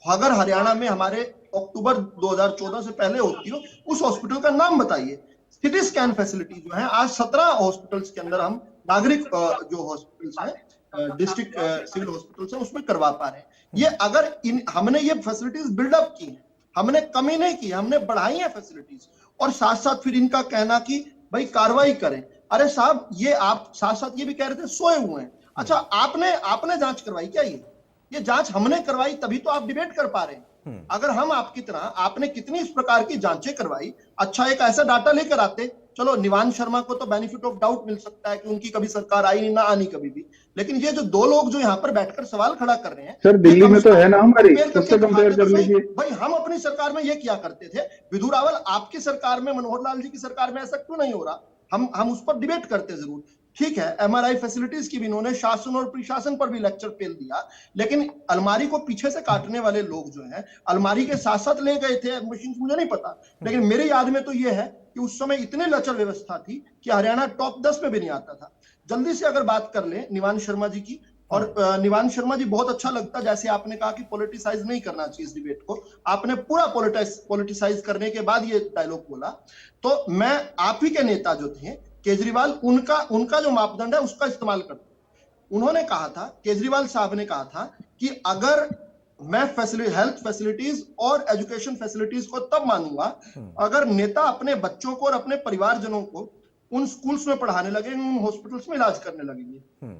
अगर हरियाणा में हमारे अक्टूबर 2014 से पहले होती हो, उस हॉस्पिटल का नाम बताइए। सिटी स्कैन फैसिलिटी जो है, आज 17 हॉस्पिटल्स के अंदर हम नागरिक जो हॉस्पिटल्स हैं, डिस्ट्रिक्ट सिविल हॉस्पिटल्स हैं, उसमें करवा पा रहे हैं। ये अगर हमने ये फैसिलिटीज बिल्डअप की है, हमने कमी नहीं की, हमने बढ़ाई है फैसिलिटीज। और साथ साथ फिर इनका कहना कि भाई कार्रवाई करें। अरे साहब, ये आप साथ साथ ये भी कह रहे थे सोए हुए हैं। अच्छा, आपने जांच करवाई क्या? ये जांच हमने करवाई, तभी तो आप डिबेट कर पा रहे हैं। अगर हम आपकी तरह, आपने कितनी इस प्रकार की जांचें करवाई, अच्छा एक ऐसा डाटा लेकर आते, चलो निवान शर्मा को तो बेनिफिट ऑफ डाउट मिल सकता है कि उनकी कभी सरकार आई नहीं, ना आनी कभी भी। लेकिन ये जो 2 लोग जो यहाँ पर बैठकर सवाल खड़ा कर रहे हैं, सर दिल्ली में तो है ना हमारी, उससे कंपेयर कर लीजिए। भाई, हम अपनी सरकार में ये किया करते थे। विधु रावल, आपकी सरकार में, मनोहर लाल जी की सरकार में ऐसा क्यों नहीं हो रहा? हम उस पर डिबेट करते जरूर। ठीक है, एमआरआई फैसिलिटीज की भी इन्होंने शासन और प्रशासन पर भी लेक्चर पेल दिया, लेकिन अलमारी को पीछे से काटने वाले लोग जो हैं, अलमारी के साथ साथ ले गए थे मशीन, मुझे नहीं पता, लेकिन मेरे याद में तो ये है कि उस समय इतने लचर व्यवस्था थी कि हरियाणा टॉप 10 में भी नहीं आता था। जल्दी से अगर बात कर ले निवान शर्मा जी की, और निवान शर्मा जी, बहुत अच्छा लगता जैसे आपने कहा कि पॉलिटिसाइज नहीं करना चाहिए इस डिबेट को। आपने पूरा पॉलिटिसाइज करने के बाद ये डायलॉग बोला। तो मैं आप ही के नेता जो थे केजरीवाल, उनका जो मापदंड है उसका इस्तेमाल करते। उन्होंने कहा था, केजरीवाल साहब ने कहा था कि अगर मैं हेल्थ फैसिलिटीज और एजुकेशन फैसिलिटीज को तब मानूंगा अगर नेता अपने बच्चों को और अपने परिवारजनों को उन स्कूल्स में पढ़ाने लगेंगे, उन हॉस्पिटल्स में इलाज करने लगेंगे।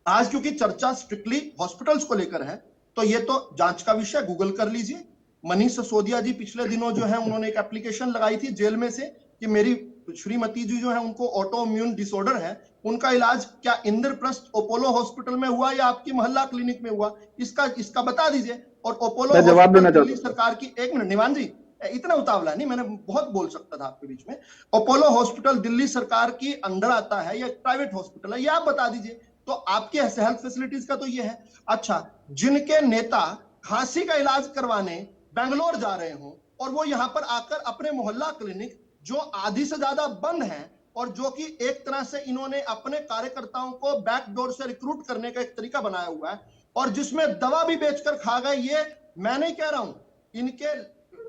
आज क्योंकि चर्चा स्ट्रिक्टली हॉस्पिटल्स को लेकर है, तो ये तो जांच का विषय, गूगल कर लीजिए। मनीष सिसोदिया जी पिछले दिनों जो है, उन्होंने एक एप्लीकेशन लगाई थी जेल में से कि मेरी श्रीमती जी जो है, उनको ऑटो इम्यून डिसऑर्डर है, उनका इलाज क्या इंद्रप्रस्थ अपोलो हॉस्पिटल में हुआ या आपकी मोहल्ला क्लिनिक में हुआ, इसका बता दीजिए। और अपोलो जवाब देना दिल्ली सरकार की, 1 मिनट निवान जी, इतना उतावला नहीं, मैंने बहुत बोल सकता था आपके बीच में। अपोलो हॉस्पिटल दिल्ली सरकार की अंडर आता है या प्राइवेट हॉस्पिटल है, ये आप बता दीजिए। तो आपके हेल्थ फैसिलिटीज का तो ये है। अच्छा, जिनके नेता खांसी का इलाज करवाने बेंगलोर जा रहे हो और वो यहां पर आकर अपने मोहल्ला क्लिनिक जो आधी से ज्यादा बंद है और जो कि एक तरह से इन्होंने अपने कार्यकर्ताओं को बैकडोर से रिक्रूट करने का एक तरीका बनाया हुआ है और जिसमें दवा भी बेचकर खा गए, ये मैं नहीं कह रहा हूं, इनके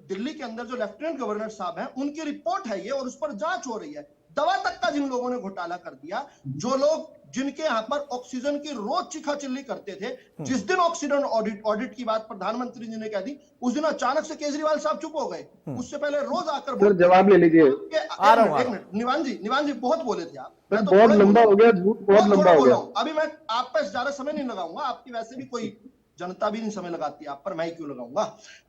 दिल्ली के अंदर जो लेफ्टिनेंट गवर्नर साहब हैं उनकी रिपोर्ट है ये और उस पर जांच हो रही है। दवा तक का जिन लोगों ने घोटाला कर दिया, जो लोग जिनके यहां पर ऑक्सीजन की रोज चिल्ली करते थे, जिस दिन ऑक्सीजन ऑडिट की बात प्रधानमंत्री जी ने कह दी, उस दिन अचानक से केजरीवाल साहब चुप हो गए। उससे पहले रोज आकर जवाब ले लीजिए। एक मिनट, निवान जी बहुत बोले थे आप, तो बहुत लंबा हो गया, झूठ बहुत लंबा हो गया। अभी मैं आप पर ज्यादा समय नहीं लगाऊंगा, आपकी वैसे भी कोई जनता भी नहीं समय लगाती आप पर, मैं क्यों लगाऊंगा।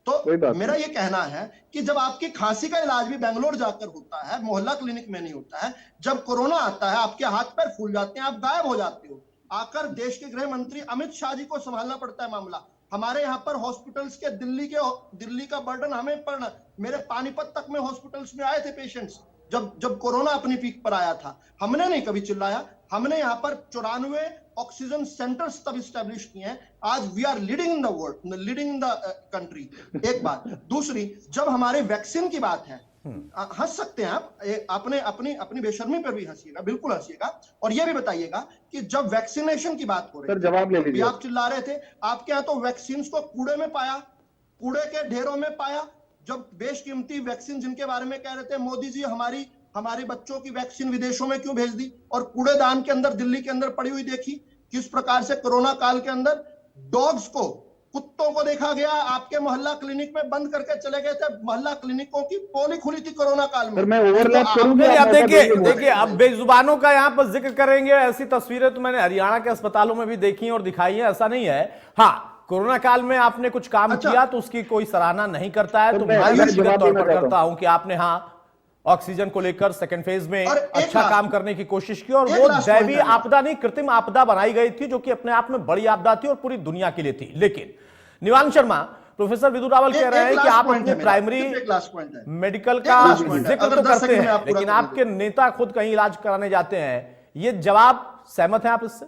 तो मेरा ये कहना है कि जब आपकी खांसी का इलाज भी बेंगलोर जाकर होता है, मोहल्ला क्लिनिक में नहीं होता है, जब कोरोना आता है आपके हाथ पैर फूल जाते हैं, आप गायब हो जाते हो, आकर देश के गृह मंत्री अमित शाह जी को संभालना पड़ता है मामला। हमारे यहाँ पर हॉस्पिटल्स के दिल्ली का बर्डन हमें पड़ना, मेरे पानीपत तक में हॉस्पिटल्स में आए थे पेशेंट्स जब कोरोना अपनी पीक पर आया था, हमने नहीं कभी चिल्लाया। हमने यहाँ पर 94 ऑक्सीजन सेंटर्स तब इस्टेब्लिश किए हैं। आज we are leading in the world, leading in the country. एक बात। दूसरी, जब हमारे वैक्सीन की बात है, हंस सकते हैं आप, अपने अपनी बेशर्मी पर भी हंसिएगा, बिल्कुल हंसिएगा, और यह भी बताइएगा कि जब वैक्सीनेशन की बात हो रही है, जवाब ले लीजिए। आप चिल्ला रहे थे, आपके यहाँ तो वैक्सीन को कूड़े में पाया, कूड़े के ढेरों में पाया। जब बेशकीमती वैक्सीन जिनके बारे में कह रहे थे मोदी जी हमारे बच्चों की वैक्सीन विदेशों में क्यों भेज दी, और कूड़ेदान के अंदर दिल्ली के अंदर पड़ी हुई देखी किस प्रकार से कोरोना काल के अंदर डॉग्स को, कुत्तों को देखा गया, आपके मोहल्ला क्लिनिक में बंद करके चले गए थे। मोहल्ला क्लिनिकों की पोली खुली थी कोरोना काल में। मैं ओवरलैप करूंगा। अब देखिए अब बेजुबानों का यहाँ पर जिक्र करेंगे, ऐसी तस्वीरें तो मैंने हरियाणा के अस्पतालों में भी देखी और दिखाई है, ऐसा नहीं है। हाँ, कोरोना काल में आपने कुछ काम किया तो उसकी कोई सराहना नहीं करता है, तो मैं व्यक्तिगत तौर पर करता हूं कि आपने ऑक्सीजन को लेकर सेकंड फेज में अच्छा काम करने की कोशिश की, और वो दैवीय आपदा नहीं, कृत्रिम आपदा बनाई गई थी, जो कि अपने आप में बड़ी आपदा थी और पूरी दुनिया के लिए थी। लेकिन निवान शर्मा, प्रोफेसर विदु रावल कह रहे हैं कि आप अपने प्राइमरी मेडिकल का जिक्र तो करते हैं, लेकिन आपके नेता खुद कहीं इलाज कराने जाते हैं, ये जवाब सहमत है आप इससे?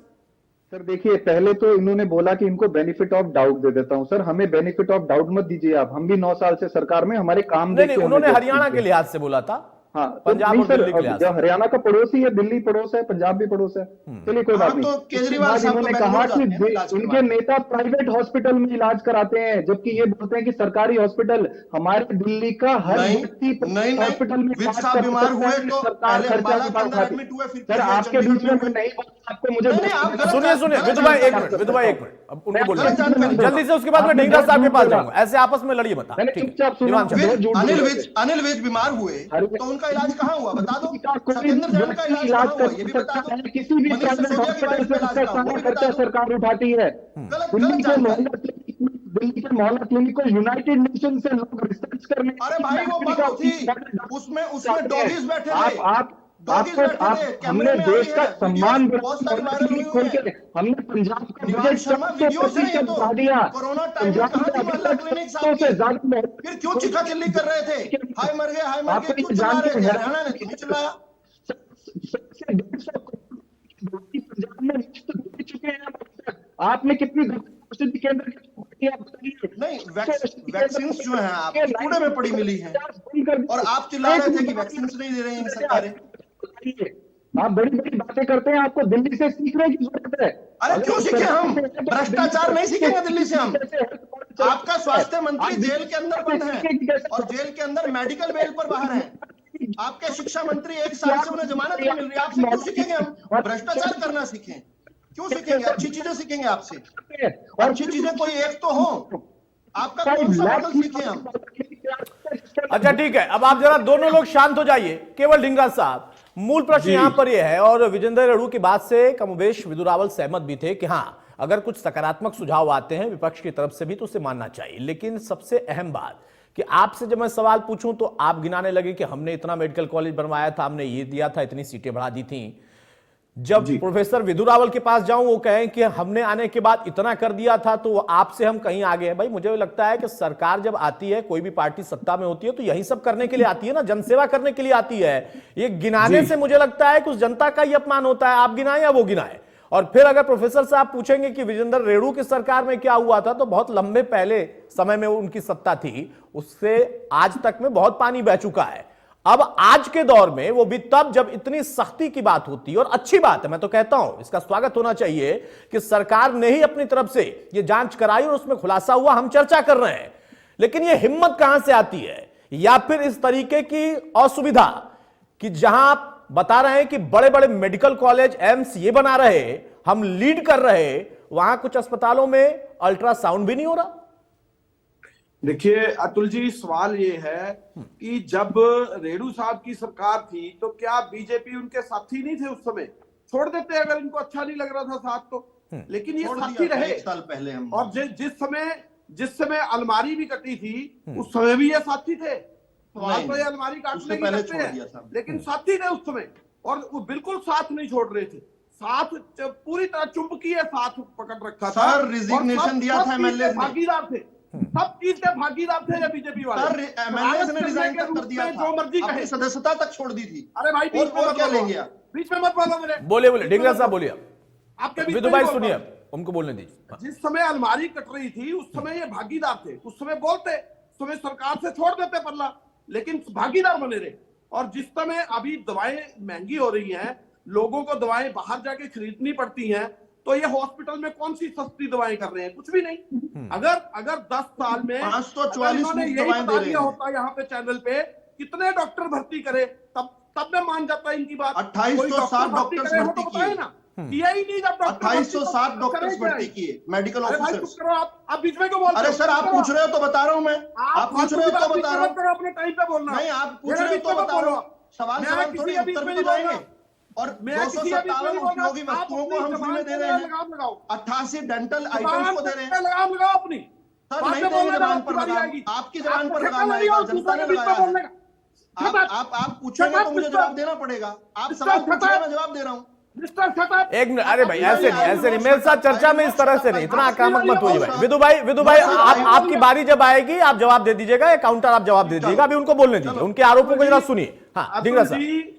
सर देखिए, पहले तो इन्होंने बोला कि इनको बेनिफिट ऑफ डाउट दे देता हूं। सर हमें बेनिफिट ऑफ डाउट मत दीजिए आप, हम भी 9 साल से सरकार में, हमारे काम नहीं, उन्होंने हरियाणा के लिहाज से बोला था। हाँ, पंजाब और दिल्ली के लिहाज से। हरियाणा का पड़ोसी है, दिल्ली पड़ोस है, पंजाब भी पड़ोस है, चलिए कोई बात नहीं। तो केजरीवाल साहब उन्होंने कहा कि इनके नेता प्राइवेट हॉस्पिटल में इलाज कराते हैं, जबकि ये बोलते हैं कि सरकारी हॉस्पिटल, हमारे दिल्ली का हर व्यक्ति हॉस्पिटल में बीमार हुए तो सरकार खर्चा उठाती। सर आपके बीच में नहीं, आपको मुझे सुनिए विदु भाई एक मिनट, अब उनको बोलिए जल्दी से, उसके बाद मैं ढींगरा साहब के पास जाऊंगा। ऐसे आपस में लड़िए बता। अनिल विज बीमार हुए तो उनका इलाज कहाँ हुआ बता दो। सत्येंद्र जैन का इलाज कहाँ हुआ ये भी बता दो। किसी भी खर्चा सरकार उठाती है। दिल्ली के मोहल्ला क्लिनिक को यूनाइटेड नेशन से लोग रिसर्च करने, अरे भाई वो बात थी, उसमें डॉगीज बैठे थे। आपको हमने देश का सम्मान खोल के, हमने पंजाब का बजट बढ़ा दिया। कोरोना टाइम में कहां थी मोहल्ला क्लिनिक साहब की? फिर क्यों चिल्ली कर रहे थे, हाय मर गए क्यों चिल्ला रहे थे? हरियाणा ने क्यों चिल्लाया? पंजाब में दे चुके हैं। आपने कितनी औषधि केंद्र नहीं, वैक्सीन जो है आपको कूड़े में पड़ी मिली है, और आप चिल्ला रहे थे कि वैक्सीन नहीं दे रही हैं सरकारें। आप बड़ी बड़ी बातें करते हैं, आपको दिल्ली से सीखने की जरूरत है। अरे क्यों सीखे हम? भ्रष्टाचार नहीं सीखेंगे दिल्ली से हम। आपका स्वास्थ्य मंत्री जेल के अंदर बंद है और जेल के अंदर मेडिकल बेल पर बाहर है। आपके शिक्षा मंत्री 1 साल से उन्हें जमानत नहीं मिल रही, आपसे क्यों सीखेंगे हम? भ्रष्टाचार करना सीखें, क्यों सीखेंगे? अच्छी चीजें सीखेंगे आपसे, अच्छी चीजें कोई एक तो हो। आपका कौन सा मॉडल सीखे हम? अच्छा ठीक है, अब आप जरा दोनों लोग शांत हो जाइए। केवल ढींगरा साहब, मूल प्रश्न यहां पर यह है, और विजेंद्र रेणु की बात से कमोबेश विदु रावल सहमत भी थे कि हां, अगर कुछ सकारात्मक सुझाव आते हैं विपक्ष की तरफ से भी तो उसे मानना चाहिए। लेकिन सबसे अहम बात कि आपसे जब मैं सवाल पूछूं तो आप गिनाने लगे कि हमने इतना मेडिकल कॉलेज बनवाया था, हमने ये दिया था, इतनी सीटें बढ़ा दी थी। जब प्रोफेसर विदु रावल के पास जाऊं, वो कहें कि हमने आने के बाद इतना कर दिया था, तो आपसे हम कहीं आगे हैं। भाई मुझे लगता है कि सरकार जब आती है, कोई भी पार्टी सत्ता में होती है, तो यही सब करने के लिए आती है ना, जनसेवा करने के लिए आती है। ये गिनाने से मुझे लगता है कि उस जनता का ही अपमान होता है, आप गिनाएं या वो गिनाएं। और फिर अगर प्रोफेसर साहब पूछेंगे कि विजेंद्र रेणु की सरकार में क्या हुआ था, तो बहुत लंबे पहले समय में उनकी सत्ता थी, उससे आज तक में बहुत पानी बह चुका है। अब आज के दौर में वो भी तब जब इतनी सख्ती की बात होती है, और अच्छी बात है, मैं तो कहता हूं इसका स्वागत होना चाहिए कि सरकार ने ही अपनी तरफ से ये जांच कराई और उसमें खुलासा हुआ, हम चर्चा कर रहे हैं। लेकिन ये हिम्मत कहां से आती है, या फिर इस तरीके की असुविधा कि जहां आप बता रहे हैं कि बड़े बड़े मेडिकल कॉलेज, एम्स ये बना रहे, हम लीड कर रहे, वहां कुछ अस्पतालों में अल्ट्रासाउंड भी नहीं हो रहा। देखिए अतुल जी, सवाल ये है कि जब रेणु साहब की सरकार थी तो क्या बीजेपी उनके साथी नहीं थे? उस समय छोड़ देते अगर इनको अच्छा नहीं लग रहा था साथ तो, लेकिन ये साथी रहे। 1 साल पहले हम, और जिस समय अलमारी भी कटी थी उस समय भी ये साथी थे। सवाल तो ये अलमारी काटने की करते हैं, लेकिन साथी थे उस समय, और वो बिल्कुल साथ नहीं छोड़ रहे थे। साथ पूरी तरह चुंबकीय साथ पकड़ रखा था। सर रिजिग्नेशन दिया था एमएलए, भागीदार थे, सब चीज के भागीदार थे बीजेपी वाले। सर एमएलए ने रिजाइन कर दिया था, जो मर्जी कहे, सदस्यता तक छोड़ दी थी। अरे भाई बीच में क्या लेंगे आप? बीच में मत बोलो मेरे। बोले ढींगरा साहब बोलिए, आपके बीच विदु भाई सुनिए, उनको बोलने दीजिए। जिस समय अलमारी कट रही थी उस समय ये भागीदार थे, उस समय बोलते, उस समय सरकार से छोड़ देते पल्ला, लेकिन भागीदार बने रहे। और जिस समय अभी दवाएं महंगी हो रही हैं, लोगों को दवाएं बाहर जाके खरीदनी पड़ती हैं, तो ये हॉस्पिटल में कौन सी सस्ती दवाएं कर रहे हैं? कुछ भी नहीं। अगर 10 साल में 544 यही बता दिया होता यहाँ पे चैनल पे कितने डॉक्टर भर्ती करे, तब मैं मान जाता इनकी बात। 2860 डॉक्टर्स भर्ती किए ना, किया ही नहीं। जब 2860 डॉक्टर्स भर्ती किए मेडिकल ऑफिसर्स। आप बीच में क्यों बोल रहे हो? अरे सर आप पूछ रहे हो तो बता रहा हूं मैं, आप पूछ रहे हो तो बता रहा हूं। अपने टाइम पे बोलना नहीं, आप पूछ रहे हो तो बता रहा हूं। सवाल थोड़ी उत्तर पे जाएंगे। और 257 उपयोगी वस्तुओं को हम फ्री में दे रहे हैं, 88 डेंटल आइटम्स को दे रहे हैं। लगाम लगाओ अपनी, सर नहीं देंगे जबान पर लगाम, आपकी जबान पर लगाम आएगा, जनता ने लगाया है। आप पूछेंगे तो मुझे जवाब देना पड़ेगा। आप सवाल पूछ रहे हैं, मैं जवाब दे रहा हूँ। एक मिनट, अरे भाई ऐसे नहीं मेरे साथ चर्चा में इस तरह से नहीं, इतना आक्रामक मत होइए भाई। विदु भाई आपकी बारी जब आएगी आप जवाब दे दीजिएगा, या काउंटर आप जवाब दे दीजिएगा, अभी उनको बोलने दीजिए, उनके आरोपों को जरा सुनिए। हाँ ढींगरा साहब।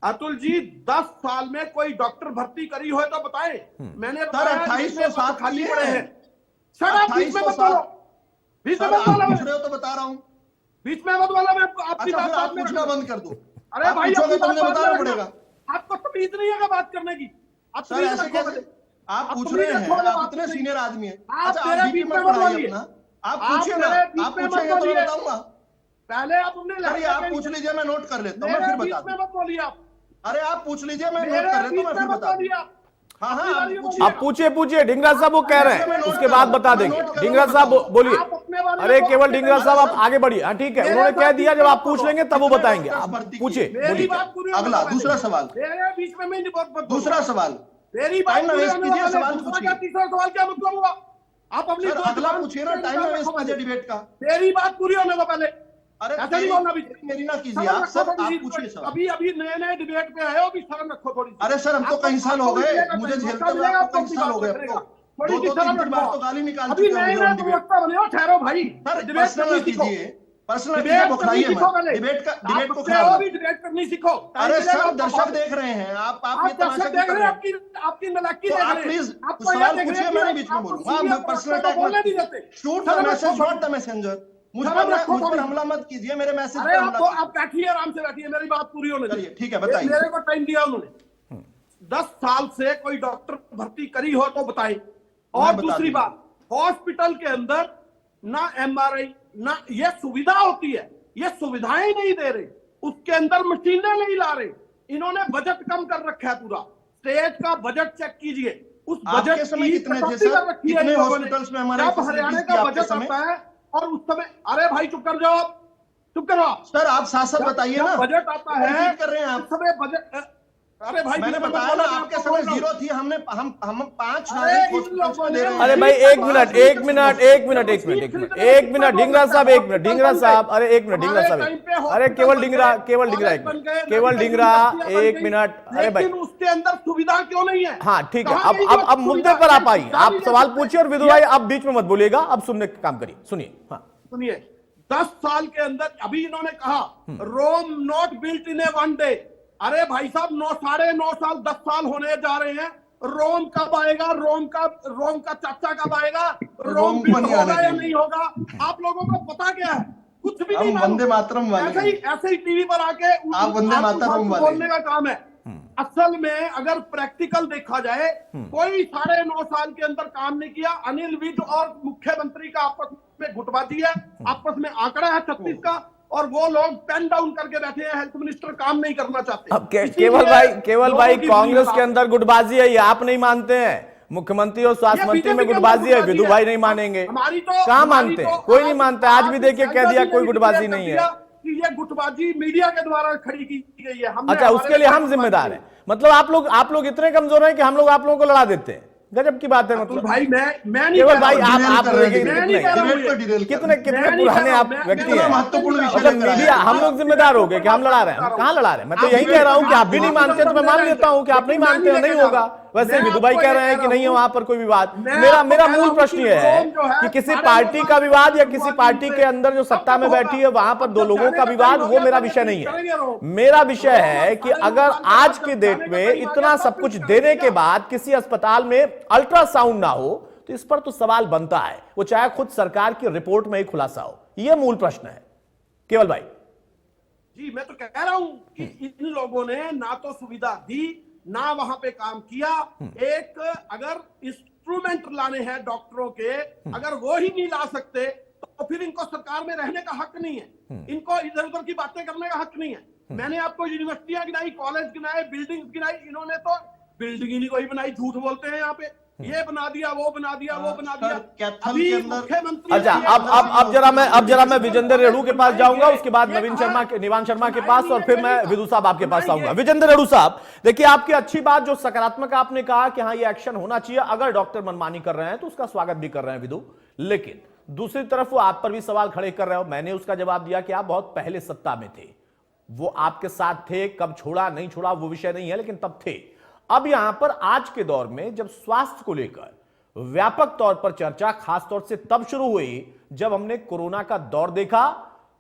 अतुल जी, 10 साल में कोई डॉक्टर भर्ती करी हो तो बताएं। मैंने 2807 खाली पड़े हैं। सर बीच में मत बोलो, बीच में मत बोलो, पूछ रहे हो तो बता रहा हूँ। बीच में मत बोलो, मैं आपकी बात पूछना बंद कर दो। अरे भाई तो मुझे बताना पड़ेगा। आपको तमीज नहीं है बात करने की। सर ऐसे कैसे आप पूछ रहे हैं? आप इतने सीनियर आदमी हैं। अच्छा आप बीच में मत बोलिए अपना, आप पूछिए ना, आप पूछेंगे तो मैं बताऊंगा। पहले आप अपने आप पूछ लीजिए, मैं नोट कर लेता हूँ, मैं फिर बता दूं। मत बोलिए आप। अरे आप पूछ लीजिए, मैं नोट कर लेता हूँ, मैं फिर बता दूं। हाँ आप पूछिए ढींगरा साहब, वो कह रहे हैं उसके बाद बता देंगे। ढींगरा साहब बोलिए। अरे केवल ढींगरा साहब आप आगे बढ़िए। हाँ ठीक है, उन्होंने कह दिया जब आप पूछ लेंगे तब वो बताएंगे। आप पूछिए, बोलिए। अगला दूसरा सवाल, दूसरा सवाल, टाइम वेस्ट कीजिए, सवाल पूछिए। तीसरा सवाल क्या मतलब हुआ? आप अपनी अगला पूछिए ना, टाइम वेस्ट कीजिए डिबेट का। मेरी बात पूरी होने को पहले। अरे ऐसा नहीं बोलना, मेरी ना कीजिए आप। सर आप पूछिए सवाल। अभी नए डिबेट पे आए हो, अभी शर्म रखो थोड़ी। अरे सर हम तो कई साल हो गए, मुझे झेलते हुए आपको कई साल हो गए। थोड़ी सी शर्म रखो। बार तो गाली निकाल अभी चुके नए प्रवक्ता बने हो, ठहरो भाई। सर पर्सनल कीजिए, पर्सनल कीजिए, बुखलाइए मत। डिबेट को खराब डिबेट करनी सीखो। अरे सर दर्शक देख रहे हैं, आप ये तमाशा देख रहे हैं, आपकी नलायकी देख रहे हैं। प्लीज सवाल पूछिए, मैं नहीं बीच में बोलूंगा। पर्सनल अटैक मत, shoot the message not the messenger. मुझ पर हमला मत कीजिए, मेरे मैसेज पर हमला। आप बैठिए, आराम से बैठिए, मेरी बात पूरी होने दीजिए। ठीक है बताइए। मेरे को टाइम दिया उन्होंने, 10 साल से कोई डॉक्टर भर्ती करी हो तो बताएं। और दूसरी बात, हॉस्पिटल के अंदर ना एमआरआई ना ये सुविधा होती है, ये सुविधाएं नहीं दे रहे, उसके अंदर मशीनें नहीं ला रहे। इन्होंने बजट कम कर रखा है पूरा। स्टेट का बजट चेक कीजिए, उस बजट समय कितने हॉस्पिटल्स में हमारे हरियाणा का बजट आता है और उस समय, अरे भाई चुप कर जाओ, चुप करो सर। आप साथ साथ बताइए ना, बजट आता है कर रहे हैं आप। समय बजट, अरे भाई मैंने बताया ना आपके समय 0 थी, हम 5 दे रहे हैं। अरे भाई एक मिनट ढींगरा साहब, एक मिनट ढींगरा साहब, अरे एक मिनट ढींगरा साहब, अरे केवल ढींगरा एक मिनट। अरे भाई उसके अंदर सुविधा क्यों नहीं है? हाँ ठीक है, अब मुद्दे पर आप आइए, आप सवाल पूछिए। और विदु भाई आप बीच में मत बोलिएगा, अब सुनने का काम करिए, सुनिए। हाँ सुनिए, 10 साल के अंदर अभी इन्होंने कहा Rome not built in a one day. अरे भाई साहब 9 साढ़े 9 साल 10 साल होने जा रहे हैं, रोम कब आएगा, रोम का चाचा कब आएगा, रोम रोम को नहीं आने होगा या देंगे। नहीं होगा, आप लोगों को पता क्या है? कुछ भी हम नहीं मालूम। वंदे मातरम वाले ऐसे ही टीवी पर आके आप वंदे मातरम वाले बोलने का काम है। असल में अगर प्रैक्टिकल देखा जाए, कोई 9.5 साल के अंदर काम नहीं किया। अनिल विज और मुख्यमंत्री का आपस में गुटबाजी है, आपस में आंकड़ा है 36 का, और वो लोग पेन डाउन करके बैठे हैं। हेल्थ मिनिस्टर काम नहीं करना चाहते। अब केवल भाई कांग्रेस के अंदर गुटबाजी है, ये आप नहीं मानते हैं? मुख्यमंत्री और स्वास्थ्य मंत्री में गुटबाजी है, विदु भाई नहीं मानेंगे। कहां मानते हैं? कोई नहीं मानता। आज भी देखिए कह दिया कोई गुटबाजी नहीं है कि ये गुटबाजी मीडिया के द्वारा खड़ी की गई है। अच्छा, उसके लिए हम जिम्मेदार हैं? मतलब आप लोग इतने कमजोर हैं कि हम लोग आप लोगों को लड़ा देते हैं? गजब की बात है। मतलब भाई मैं नहीं केवल भाई आप कितने पुराने आप व्यक्ति हैं। महत्वपूर्ण मतलब मीडिया, हम लोग जिम्मेदार हो गए कि हम लड़ा रहे हैं? कहां लड़ा रहे हैं? मैं तो यही कह रहा हूं कि आप भी नहीं मानते तो मैं मान लेता हूं कि आप नहीं मानते हैं, नहीं होगा। वैसे विदु भाई कह रहे हैं कि नहीं है वहां पर कोई विवाद। मेरा मूल प्रश्न ये है कि किसी पार्टी का विवाद या किसी पार्टी के अंदर जो सत्ता में बैठी है वहां पर दो लोगों का विवाद, वो मेरा विषय नहीं है। मेरा विषय है कि अगर आज की डेट में इतना सब कुछ देने के बाद किसी अस्पताल में अल्ट्रासाउंड ना हो तो इस पर तो सवाल बनता है, वो चाहे खुद सरकार की रिपोर्ट में ही खुलासा हो। यह मूल प्रश्न है केवल भाई जी। मैं तो कह रहा हूं कि इन लोगों ने ना तो सुविधा दी, ना वहां पे काम किया। एक अगर इंस्ट्रूमेंट लाने हैं डॉक्टरों के, अगर वो ही नहीं ला सकते तो फिर इनको सरकार में रहने का हक नहीं है, इनको इधर उधर की बातें करने का हक नहीं है। मैंने आपको यूनिवर्सिटियां गिनाई, कॉलेज गिनाए, बिल्डिंग गिनाई, इन्होंने तो बिल्डिंग ही नहीं कोई बनाई। झूठ बोलते हैं यहाँ पे, ये बना दिया, वो बना दिया, वो बना दिया। अभी मुख्यमंत्री, अच्छा, अब जरा मैं विजेंद्र रेणु के पास जाऊंगा, उसके बाद निवान शर्मा के पास, और फिर मैं विदु साहब आपके पास आऊंगा। विजेंद्र रेणु साहब, देखिए आपकी अच्छी बात जो सकारात्मक आपने कहा कि हाँ ये एक्शन होना चाहिए, अगर डॉक्टर मनमानी कर रहे हैं तो उसका स्वागत भी कर रहे हैं विदु, लेकिन दूसरी तरफ वो आप पर भी सवाल खड़े कर रहे हो। मैंने उसका जवाब दिया कि आप बहुत पहले सत्ता में थे, वो आपके साथ थे, कब छोड़ा नहीं छोड़ा वो विषय नहीं है, लेकिन तब थे। अब यहां पर आज के दौर में जब स्वास्थ्य को लेकर व्यापक तौर पर चर्चा खासतौर से तब शुरू हुई जब हमने कोरोना का दौर देखा,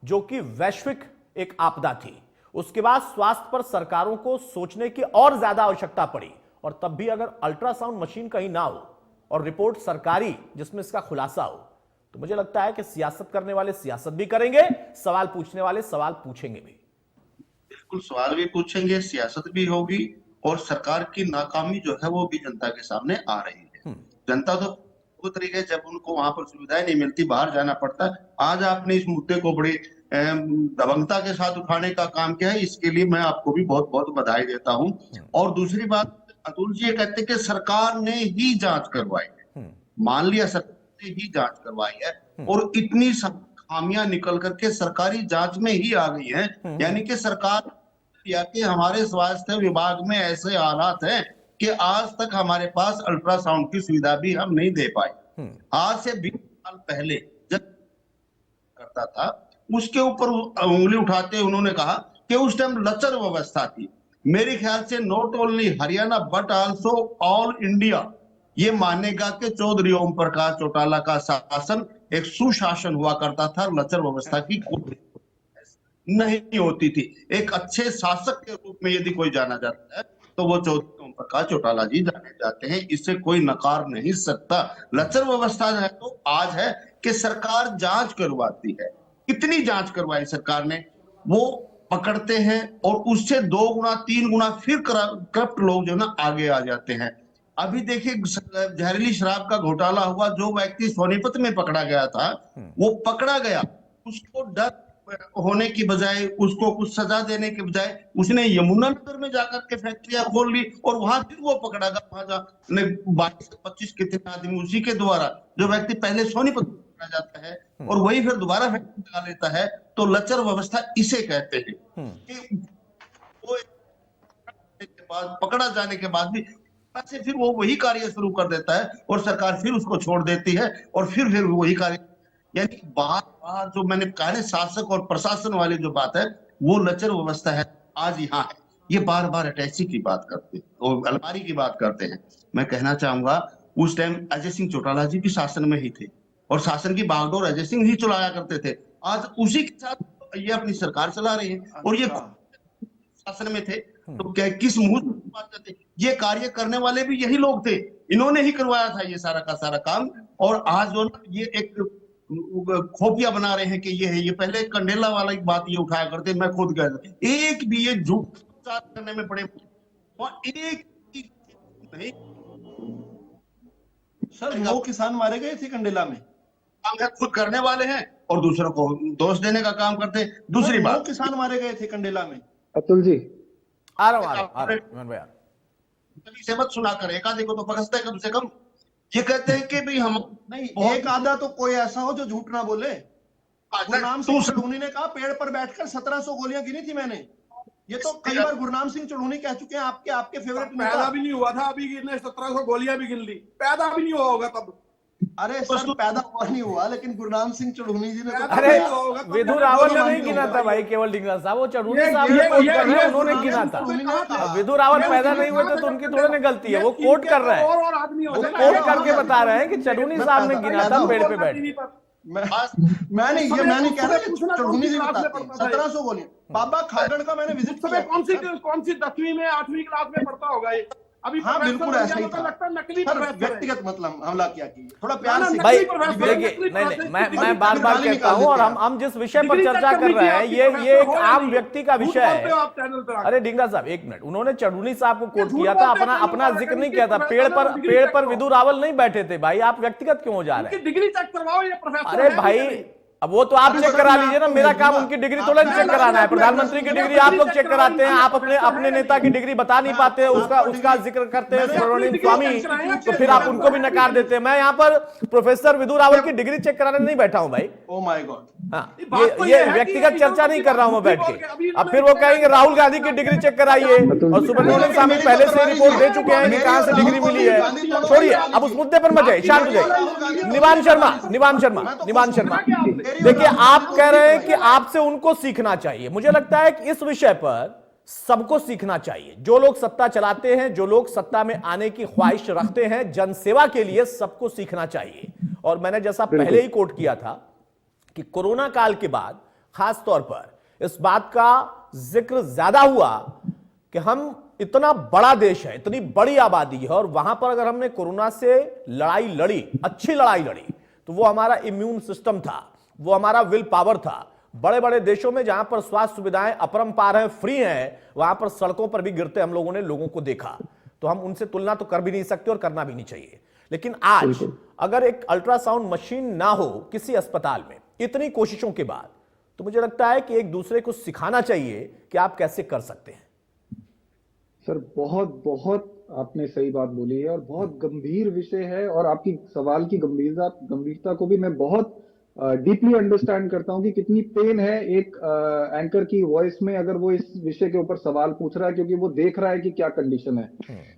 जो कि वैश्विक एक आपदा थी। उसके बाद स्वास्थ्य पर सरकारों को सोचने की और ज्यादा आवश्यकता पड़ी, और तब भी अगर अल्ट्रासाउंड मशीन कहीं ना हो और रिपोर्ट सरकारी जिसमें इसका खुलासा हो, तो मुझे लगता है कि सियासत करने वाले सियासत भी करेंगे, सवाल पूछने वाले सवाल पूछेंगे भी। बिल्कुल, सवाल भी पूछेंगे, सियासत भी होगी, और सरकार की नाकामी जो है वो भी जनता के सामने आ रही है। जनता तो भुगत रही है, जब उनको वहां पर सुविधाएं नहीं मिलती, बाहर जाना पड़ता है। आज आपने इस मुद्दे को बड़ी दबंगता के साथ उठाने का काम किया है, इसके लिए मैं आपको भी बहुत बहुत बधाई देता हूं। और दूसरी बात, अतुल जी ये कहते हैं कि सरकार ने ही जांच करवाई है। मान लिया सरकार ने ही जांच करवाई है और इतनी खामियां निकल करके सरकारी जांच में ही आ गई है, यानी कि सरकार या कि हमारे स्वास्थ्य विभाग में ऐसे हालात हैं कि आज तक हमारे पास अल्ट्रासाउंड की सुविधा भी हम नहीं दे पाए। आज से 20 साल पहले जब करता था, उसके ऊपर उंगली उठाते उन्होंने कहा कि उस टाइम लचर व्यवस्था थी। मेरे ख्याल से not only Haryana but also all India ये मानेगा कि चौधरी ओम प्रकाश चौटाला का शासन एक सुशासन हुआ करता था। लचर व्यवस्था की कोई नहीं होती थी। एक अच्छे शासक के रूप में यदि कोई जाना जाता है तो वो चौधरी ओम प्रकाश चौटाला जी जाने जाते हैं, इससे कोई नकार नहीं सकता। लचर व्यवस्था है तो आज है कि सरकार जांच करवाती है। कितनी जांच करवाई सरकार ने, वो पकड़ते हैं और उससे 2 गुना 3 गुना फिर करप्ट लोग जो ना आगे आ जाते हैं। अभी देखिए जहरीली शराब का घोटाला हुआ, जो व्यक्ति सोनीपत में पकड़ा गया था वो पकड़ा गया, उसको डर होने की बजाय, उसको कुछ सजा देने के बजाय उसने यमुनानगर में जाकर के फैक्ट्रियां खोल ली और वहां फिर वो पकड़ा गया। वहां 22 से 25 कितने आदमी उसी के द्वारा, जो व्यक्ति पहले सोनीपत पकड़ा जाता है और वही फिर दोबारा फैक्ट्री लगा लेता है, तो लचर व्यवस्था इसे कहते हैं कि वो पकड़ा जाने के बाद भी से फिर वो वही कार्य शुरू कर देता है और सरकार फिर उसको छोड़ देती है और फिर वही कार्य। यानी बार बार जो मैंने कहा ना, शासक और प्रशासन वाली जो बात है वो लचर व्यवस्था है, आज यहाँ है। ये बार बार अटैची की बात करते हैं और अलमारी की बात करते हैं। मैं कहना चाहूंगा उस टाइम अजय सिंह चौटाला जी भी शासन में ही थे और शासन की बागडोर अजय सिंह ही चलाया करते थे। आज उसी के साथ ये अपनी सरकार चला रही है और ये शासन में थे। तो क्या किस मुंह से बात करते? ये कार्य करने वाले भी यही लोग थे, इन्होंने ही करवाया था ये सारा का सारा काम। और आज जो ये एक खोपिया बना रहे हैं कि ये है, ये पहले कंडेला वाला एक बात ये उठाया करते, मैं खुद गया था, एक भी ये झूठ प्रचार करने में पड़े और एक नहीं। सर 9 किसान मारे गए थे कंडेला में, काम है खुद करने वाले हैं और दूसरों को दोष देने का काम करते हैं। दूसरी 9 बात, किसान मारे गए थे कंडेला में। अतुल जी आ रहा हूं भैया, से मत सुना कर, एक आधे को तो पकड़ता है कम से कम। ये कहते हैं कि भाई हम नहीं, एक आधा तो कोई ऐसा हो जो झूठ ना बोले। गुरनाम सिंह चढ़ूनी ने कहा पेड़ पर बैठकर 1700 गोलियां गिनी थी मैंने। ये तो कई बार गुरनाम सिंह चढ़ूनी कह चुके हैं, आपके फेवरेट पैदा भी नहीं हुआ था अभी, गिरने 1700 गोलियां भी गिन ली, पैदा भी नहीं हुआ होगा तब। अरे सर पैदा हुआ नहीं हुआ, लेकिन गुरनाम सिंह चढ़ूनी जी ने तो अरे विधु रावल ने नहीं गिना था भाई, केवल ढींगरा साहब, वो चढ़ूनी साहब ने कोट कर रहे हैं, उन्होंने गिना था। विधु रावल पैदा नहीं हुए तो उनकी थोड़ी ना गलती है, वो कोट कर रहे हैं, वो कोट करके बता रहे हैं कि चढ़ूनी साहब ने गिना था पेड़ पे बैठ। मैं नहीं कह रहा, चढ़ूनी जी बताते हैं 1700 गोलियां। बाबा खागड़ का मैंने विजिट किया। कौन सी 10वीं में 8वीं क्लास में पढ़ता होगा ये? अभी हाँ बिल्कुल ऐसा ही था, लगता नकली व्यक्तिगत मतलब हमला किया कि थोड़ा प्यार से भाई देखिए, नहीं मैं बार बार कहता हूँ, और हम जिस विषय पर चर्चा कर रहे हैं ये एक आम व्यक्ति का विषय है। अरे ढींगरा साहब एक मिनट, उन्होंने चढ़ूनी साहब को कोट किया था, अपना जिक्र नहीं किया था। पेड़ पर विधु रावल नहीं बैठे थे भाई, आप व्यक्तिगत क्यों हो जा रहे हैं? डिग्री चेक करवाओ ये प्रोफेसर। अरे भाई अब वो तो आप चेक करा लीजिए ना, मेरा काम उनकी डिग्री थोड़ा चेक कराना है। प्रधानमंत्री की डिग्री आप लोग चेक कराते हैं, आप अपने नेता की डिग्री बता नहीं पाते हैं, उसका जिक्र करते हैं सुब्रमण्यम स्वामी, तो फिर आप उनको भी नकार देते हैं। मैं यहाँ पर प्रोफेसर विधु रावल की डिग्री चेक कराने नहीं बैठा हूं भाई। ओ माय गॉड, हाँ, ये व्यक्तिगत चर्चा नहीं कर रहा हूं मैं बैठ के। अब फिर वो कहेंगे राहुल गांधी की डिग्री चेक कराइए, और सुब्रमण्यम स्वामी पहले से रिपोर्ट दे चुके हैं कि कहां से डिग्री मिली है। छोड़िए अब उस मुद्दे पर मत जाइए, शांत हो जाइए। निवान शर्मा देखिए, आप कह रहे हैं कि आपसे उनको सीखना चाहिए। मुझे लगता है कि इस विषय पर सबको सीखना चाहिए। जो लोग सत्ता चलाते हैं, जो लोग सत्ता में आने की ख्वाहिश रखते हैं, जनसेवा के लिए सबको सीखना चाहिए। और मैंने जैसा पहले ही कोट किया था कि कोरोना काल के बाद खास तौर पर इस बात का जिक्र ज्यादा हुआ कि हम इतना बड़ा देश है, इतनी बड़ी आबादी है, और वहां पर अगर हमने कोरोना से लड़ाई लड़ी, अच्छी लड़ाई लड़ी, तो वो हमारा इम्यून सिस्टम था, वो हमारा विल पावर था। बड़े बड़े देशों में जहां पर स्वास्थ्य सुविधाएं अपरंपार हैं, फ्री हैं, वहां पर सड़कों पर भी गिरते हम लोगों ने लोगों को देखा। तो हम उनसे तुलना तो कर भी नहीं सकते और करना भी नहीं चाहिए। लेकिन आज अगर एक अल्ट्रासाउंड मशीन ना हो किसी अस्पताल में इतनी कोशिशों के बाद, तो मुझे लगता है कि एक दूसरे को सिखाना चाहिए कि आप कैसे कर सकते हैं। सर बहुत आपने सही बात बोली है, और बहुत गंभीर विषय है, और आपकी सवाल की गंभीरता को भी मैं बहुत डीपली अंडरस्टैंड करता हूं कि कितनी पेन है एक एंकर की वॉइस में अगर वो इस विषय के ऊपर सवाल पूछ रहा है, क्योंकि वो देख रहा है कि क्या कंडीशन है।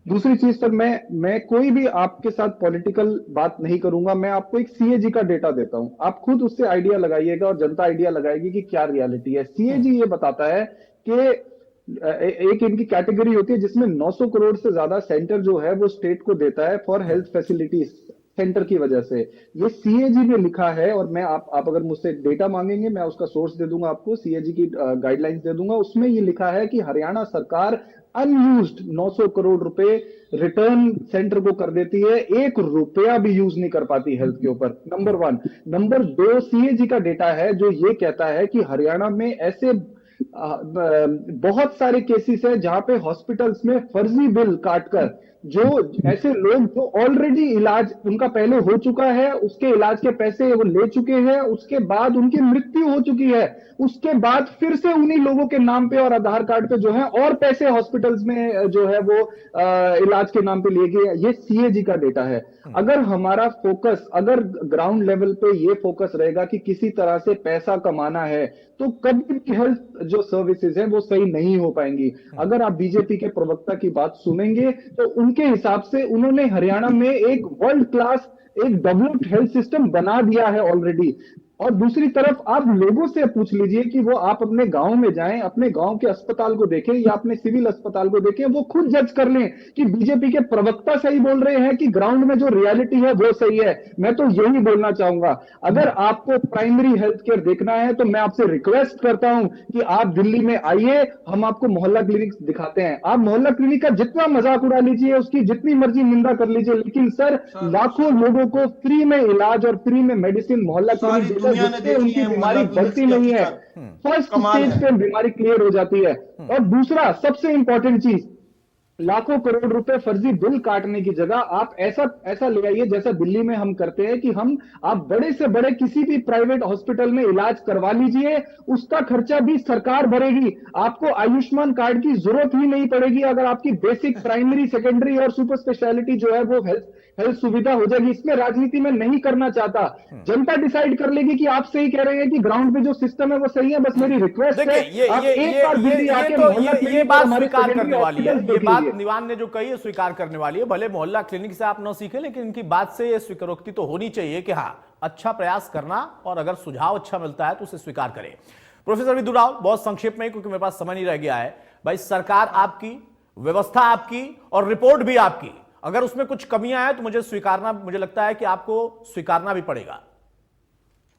दूसरी चीज सर, मैं कोई भी आपके साथ पॉलिटिकल बात नहीं करूंगा। मैं आपको एक सीएजी का डेटा देता हूं, आप खुद उससे आइडिया लगाइएगा और जनता आइडिया लगाएगी कि क्या रियलिटी है। सीएजी ये बताता है कि एक इनकी कैटेगरी होती है जिसमें 900 करोड़ से ज्यादा सेंटर जो है वो स्टेट को देता है फॉर हेल्थ फैसिलिटीज सेंटर की वजह से। ये सीएजी ने लिखा है, और मैं आप अगर मुझसे डेटा मांगेंगे मैं उसका सोर्स दे दूंगा आपको, सीएजी की गाइडलाइंस दे दूंगा। उसमें ये लिखा है कि हरियाणा सरकार अनयूज्ड 900 करोड़ रुपए रिटर्न सेंटर को कर देती है, 1 रुपया भी यूज नहीं कर पाती हेल्थ के ऊपर। नंबर 1। नंबर 2, सीएजी का डेटा है जो ये कहता है कि हरियाणा में ऐसे बहुत सारे केसेस है जहां पे हॉस्पिटल्स में फर्जी बिल काटकर जो ऐसे लोग जो ऑलरेडी इलाज उनका पहले हो चुका है, उसके इलाज के पैसे वो ले चुके हैं, उसके बाद उनकी मृत्यु हो चुकी है, उसके बाद फिर से उन्हीं लोगों के नाम पे और आधार कार्ड पे जो है और पैसे हॉस्पिटल्स में जो है वो इलाज के नाम पे लिए गए। ये सीएजी का डेटा है। अगर हमारा फोकस, अगर ग्राउंड लेवल पे ये फोकस रहेगा कि किसी तरह से पैसा कमाना है, तो कभी भी हेल्थ जो सर्विसेज है वो सही नहीं हो पाएंगी। अगर आप बीजेपी के प्रवक्ता की बात सुनेंगे तो उनके हिसाब से उन्होंने हरियाणा में एक वर्ल्ड क्लास, एक डेवलप्ड हेल्थ सिस्टम बना दिया है ऑलरेडी। और दूसरी तरफ आप लोगों से पूछ लीजिए कि वो आप अपने गांव में जाएं, अपने गांव के अस्पताल को देखें या अपने सिविल अस्पताल को देखें, वो खुद जज कर लें कि बीजेपी के प्रवक्ता सही बोल रहे हैं कि ग्राउंड में जो रियलिटी है वो सही है। मैं तो यही बोलना चाहूंगा, अगर आपको प्राइमरी हेल्थ केयर देखना है तो मैं आपसे रिक्वेस्ट करता हूं कि आप दिल्ली में आइए, हम आपको मोहल्ला क्लिनिक दिखाते हैं। आप मोहल्ला क्लिनिक का जितना मजाक उड़ा लीजिए, उसकी जितनी मर्जी निंदा कर लीजिए, लेकिन सर लाखों लोगों को फ्री में इलाज और फ्री में मेडिसिन मोहल्ला क्लिनिक दुनिया ने देखी उनकी है, बीमारी मोहल्ला बढ़ती क्लिनिक नहीं है, फर्स्ट कमाल स्टेज है। पे बीमारी क्लियर हो जाती है। और दूसरा सबसे इंपॉर्टेंट चीज, लाखों करोड़ रुपए फर्जी बिल काटने की जगह आप ऐसा ले आइए जैसा दिल्ली में हम करते हैं कि आप बड़े से बड़े किसी भी प्राइवेट हॉस्पिटल में इलाज करवा लीजिए, उसका खर्चा भी सरकार भरेगी, आपको आयुष्मान कार्ड की जरूरत ही नहीं पड़ेगी। अगर आपकी बेसिक प्राइमरी सेकेंडरी और सुपर स्पेशलिटी जो है वो हेल्थ सुविधा हो जाएगी। इसमें राजनीति में नहीं करना चाहता, जनता डिसाइड कर लेगी कि आप सही कह रहे हैं कि ग्राउंड पे जो सिस्टम है वो सही है। बस मेरी रिक्वेस्ट है, आप एक बार दिल्ली आके मोहल्ला ये क्लिनिक बात और हमारे स्वीकार secondary करने वाली है, hospitals ये देख बात लीजिए। निवान ने जो कही है स्वीकार करने वाली है। भले मोहल्ला क्लिनिक से आप न सीखें, लेकिन इनकी बात से ये स्वीकारोक्ति तो होनी चाहिए कि हाँ, अच्छा प्रयास करना और अगर सुझाव अच्छा मिलता है तो उसे स्वीकार करें। प्रोफेसर विदु राव, बहुत संक्षेप में, क्योंकि मेरे पास समय नहीं रह गया है। भाई, सरकार आपकी, व्यवस्था आपकी और रिपोर्ट भी आपकी, अगर उसमें कुछ कमियां हैं तो मुझे लगता है कि आपको स्वीकारना भी पड़ेगा।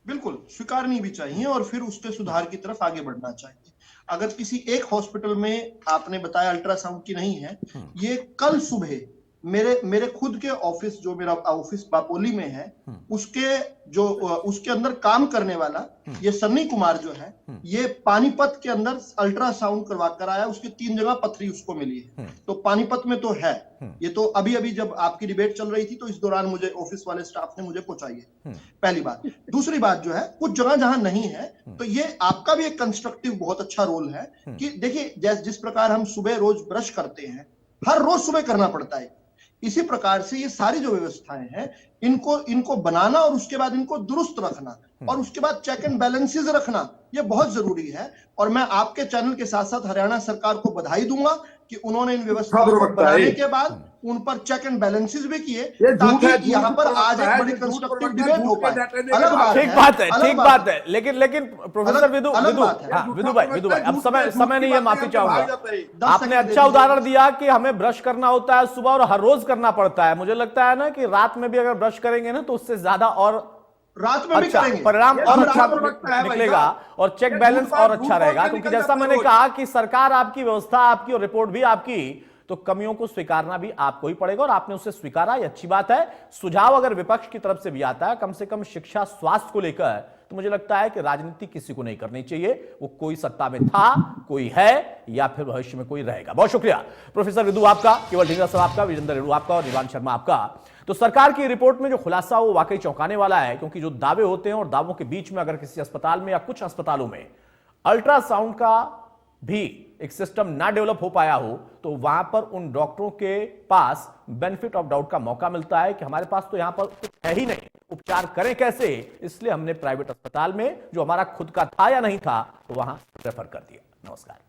बिल्कुल स्वीकारनी भी चाहिए और फिर उसके सुधार की तरफ आगे बढ़ना चाहिए। अगर किसी एक हॉस्पिटल में आपने बताया अल्ट्रासाउंड की नहीं है, ये कल सुबह मेरे खुद के ऑफिस, जो मेरा ऑफिस बापोली में है, उसके अंदर काम करने वाला ये सन्नी कुमार जो है, ये पानीपत के अंदर अल्ट्रासाउंड करवा कर आया, उसकी 3 जगह पथरी उसको मिली है। तो पानीपत में तो है ये, तो अभी जब आपकी डिबेट चल रही थी तो इस दौरान मुझे ऑफिस वाले स्टाफ ने मुझे पहुंचाई है, पहली बात। दूसरी बात जो है, कुछ जगह जहां नहीं है तो ये आपका भी एक कंस्ट्रक्टिव बहुत अच्छा रोल है कि देखिए जिस प्रकार हम सुबह रोज ब्रश करते हैं, हर रोज सुबह करना पड़ता है, इसी प्रकार से ये सारी जो व्यवस्थाएं हैं इनको बनाना और उसके बाद इनको दुरुस्त रखना और उसके बाद चेक एंड बैलेंसेस रखना, ये बहुत जरूरी है। और मैं आपके चैनल के साथ साथ हरियाणा सरकार को बधाई दूंगा कि उन्होंने इन व्यवस्थाओं को बनाने के बाद उन पर चेक एंड बैलेंसेस भी किए, ताकि यहाँ पर आज एक बड़ी कंस्ट्रक्टिव डिबेट हो पाए। अलग बात है, ठीक बात है, लेकिन प्रोफेसर विदु भाई, अब समय नहीं है, माफी चाहूंगा। आपने अच्छा उदाहरण दिया कि हमें ब्रश करना होता है सुबह और हर रोज करना पड़ता है। मुझे लगता है ना कि रात में भी अगर ब्रश करेंगे ना तो उससे ज्यादा और रात में अच्छा परिणाम और अच्छा निकलेगा और चेक बैलेंस और अच्छा रहेगा। क्योंकि जैसा मैंने कहा कि सरकार आपकी, व्यवस्था आपकी और रिपोर्ट भी आपकी, तो कमियों को स्वीकारना भी आपको ही पड़ेगा और आपने उसे स्वीकारा, ये अच्छी बात है। सुझाव अगर विपक्ष की तरफ से भी आता है, कम से कम शिक्षा स्वास्थ्य को लेकर, तो मुझे लगता है कि राजनीति किसी को नहीं करनी चाहिए। वो कोई सत्ता में था, कोई है या फिर भविष्य में कोई रहेगा। बहुत शुक्रिया प्रोफेसर विदु आपका, केवल ढींगरा साहब आपका, विजेंद्र रेणु आपका और निवान शर्मा आपका। तो सरकार की रिपोर्ट में जो खुलासा वो वाकई चौंकाने वाला है, क्योंकि जो दावे होते हैं और दावों के बीच में अगर किसी अस्पताल में या कुछ अस्पतालों में अल्ट्रासाउंड का भी एक सिस्टम ना डेवलप हो पाया हो, तो वहां पर उन डॉक्टरों के पास बेनिफिट ऑफ डाउट का मौका मिलता है कि हमारे पास तो यहां पर कुछ है ही नहीं, उपचार करें कैसे, इसलिए हमने प्राइवेट अस्पताल में जो हमारा खुद का था या नहीं था तो वहां रेफर कर दिया। नमस्कार।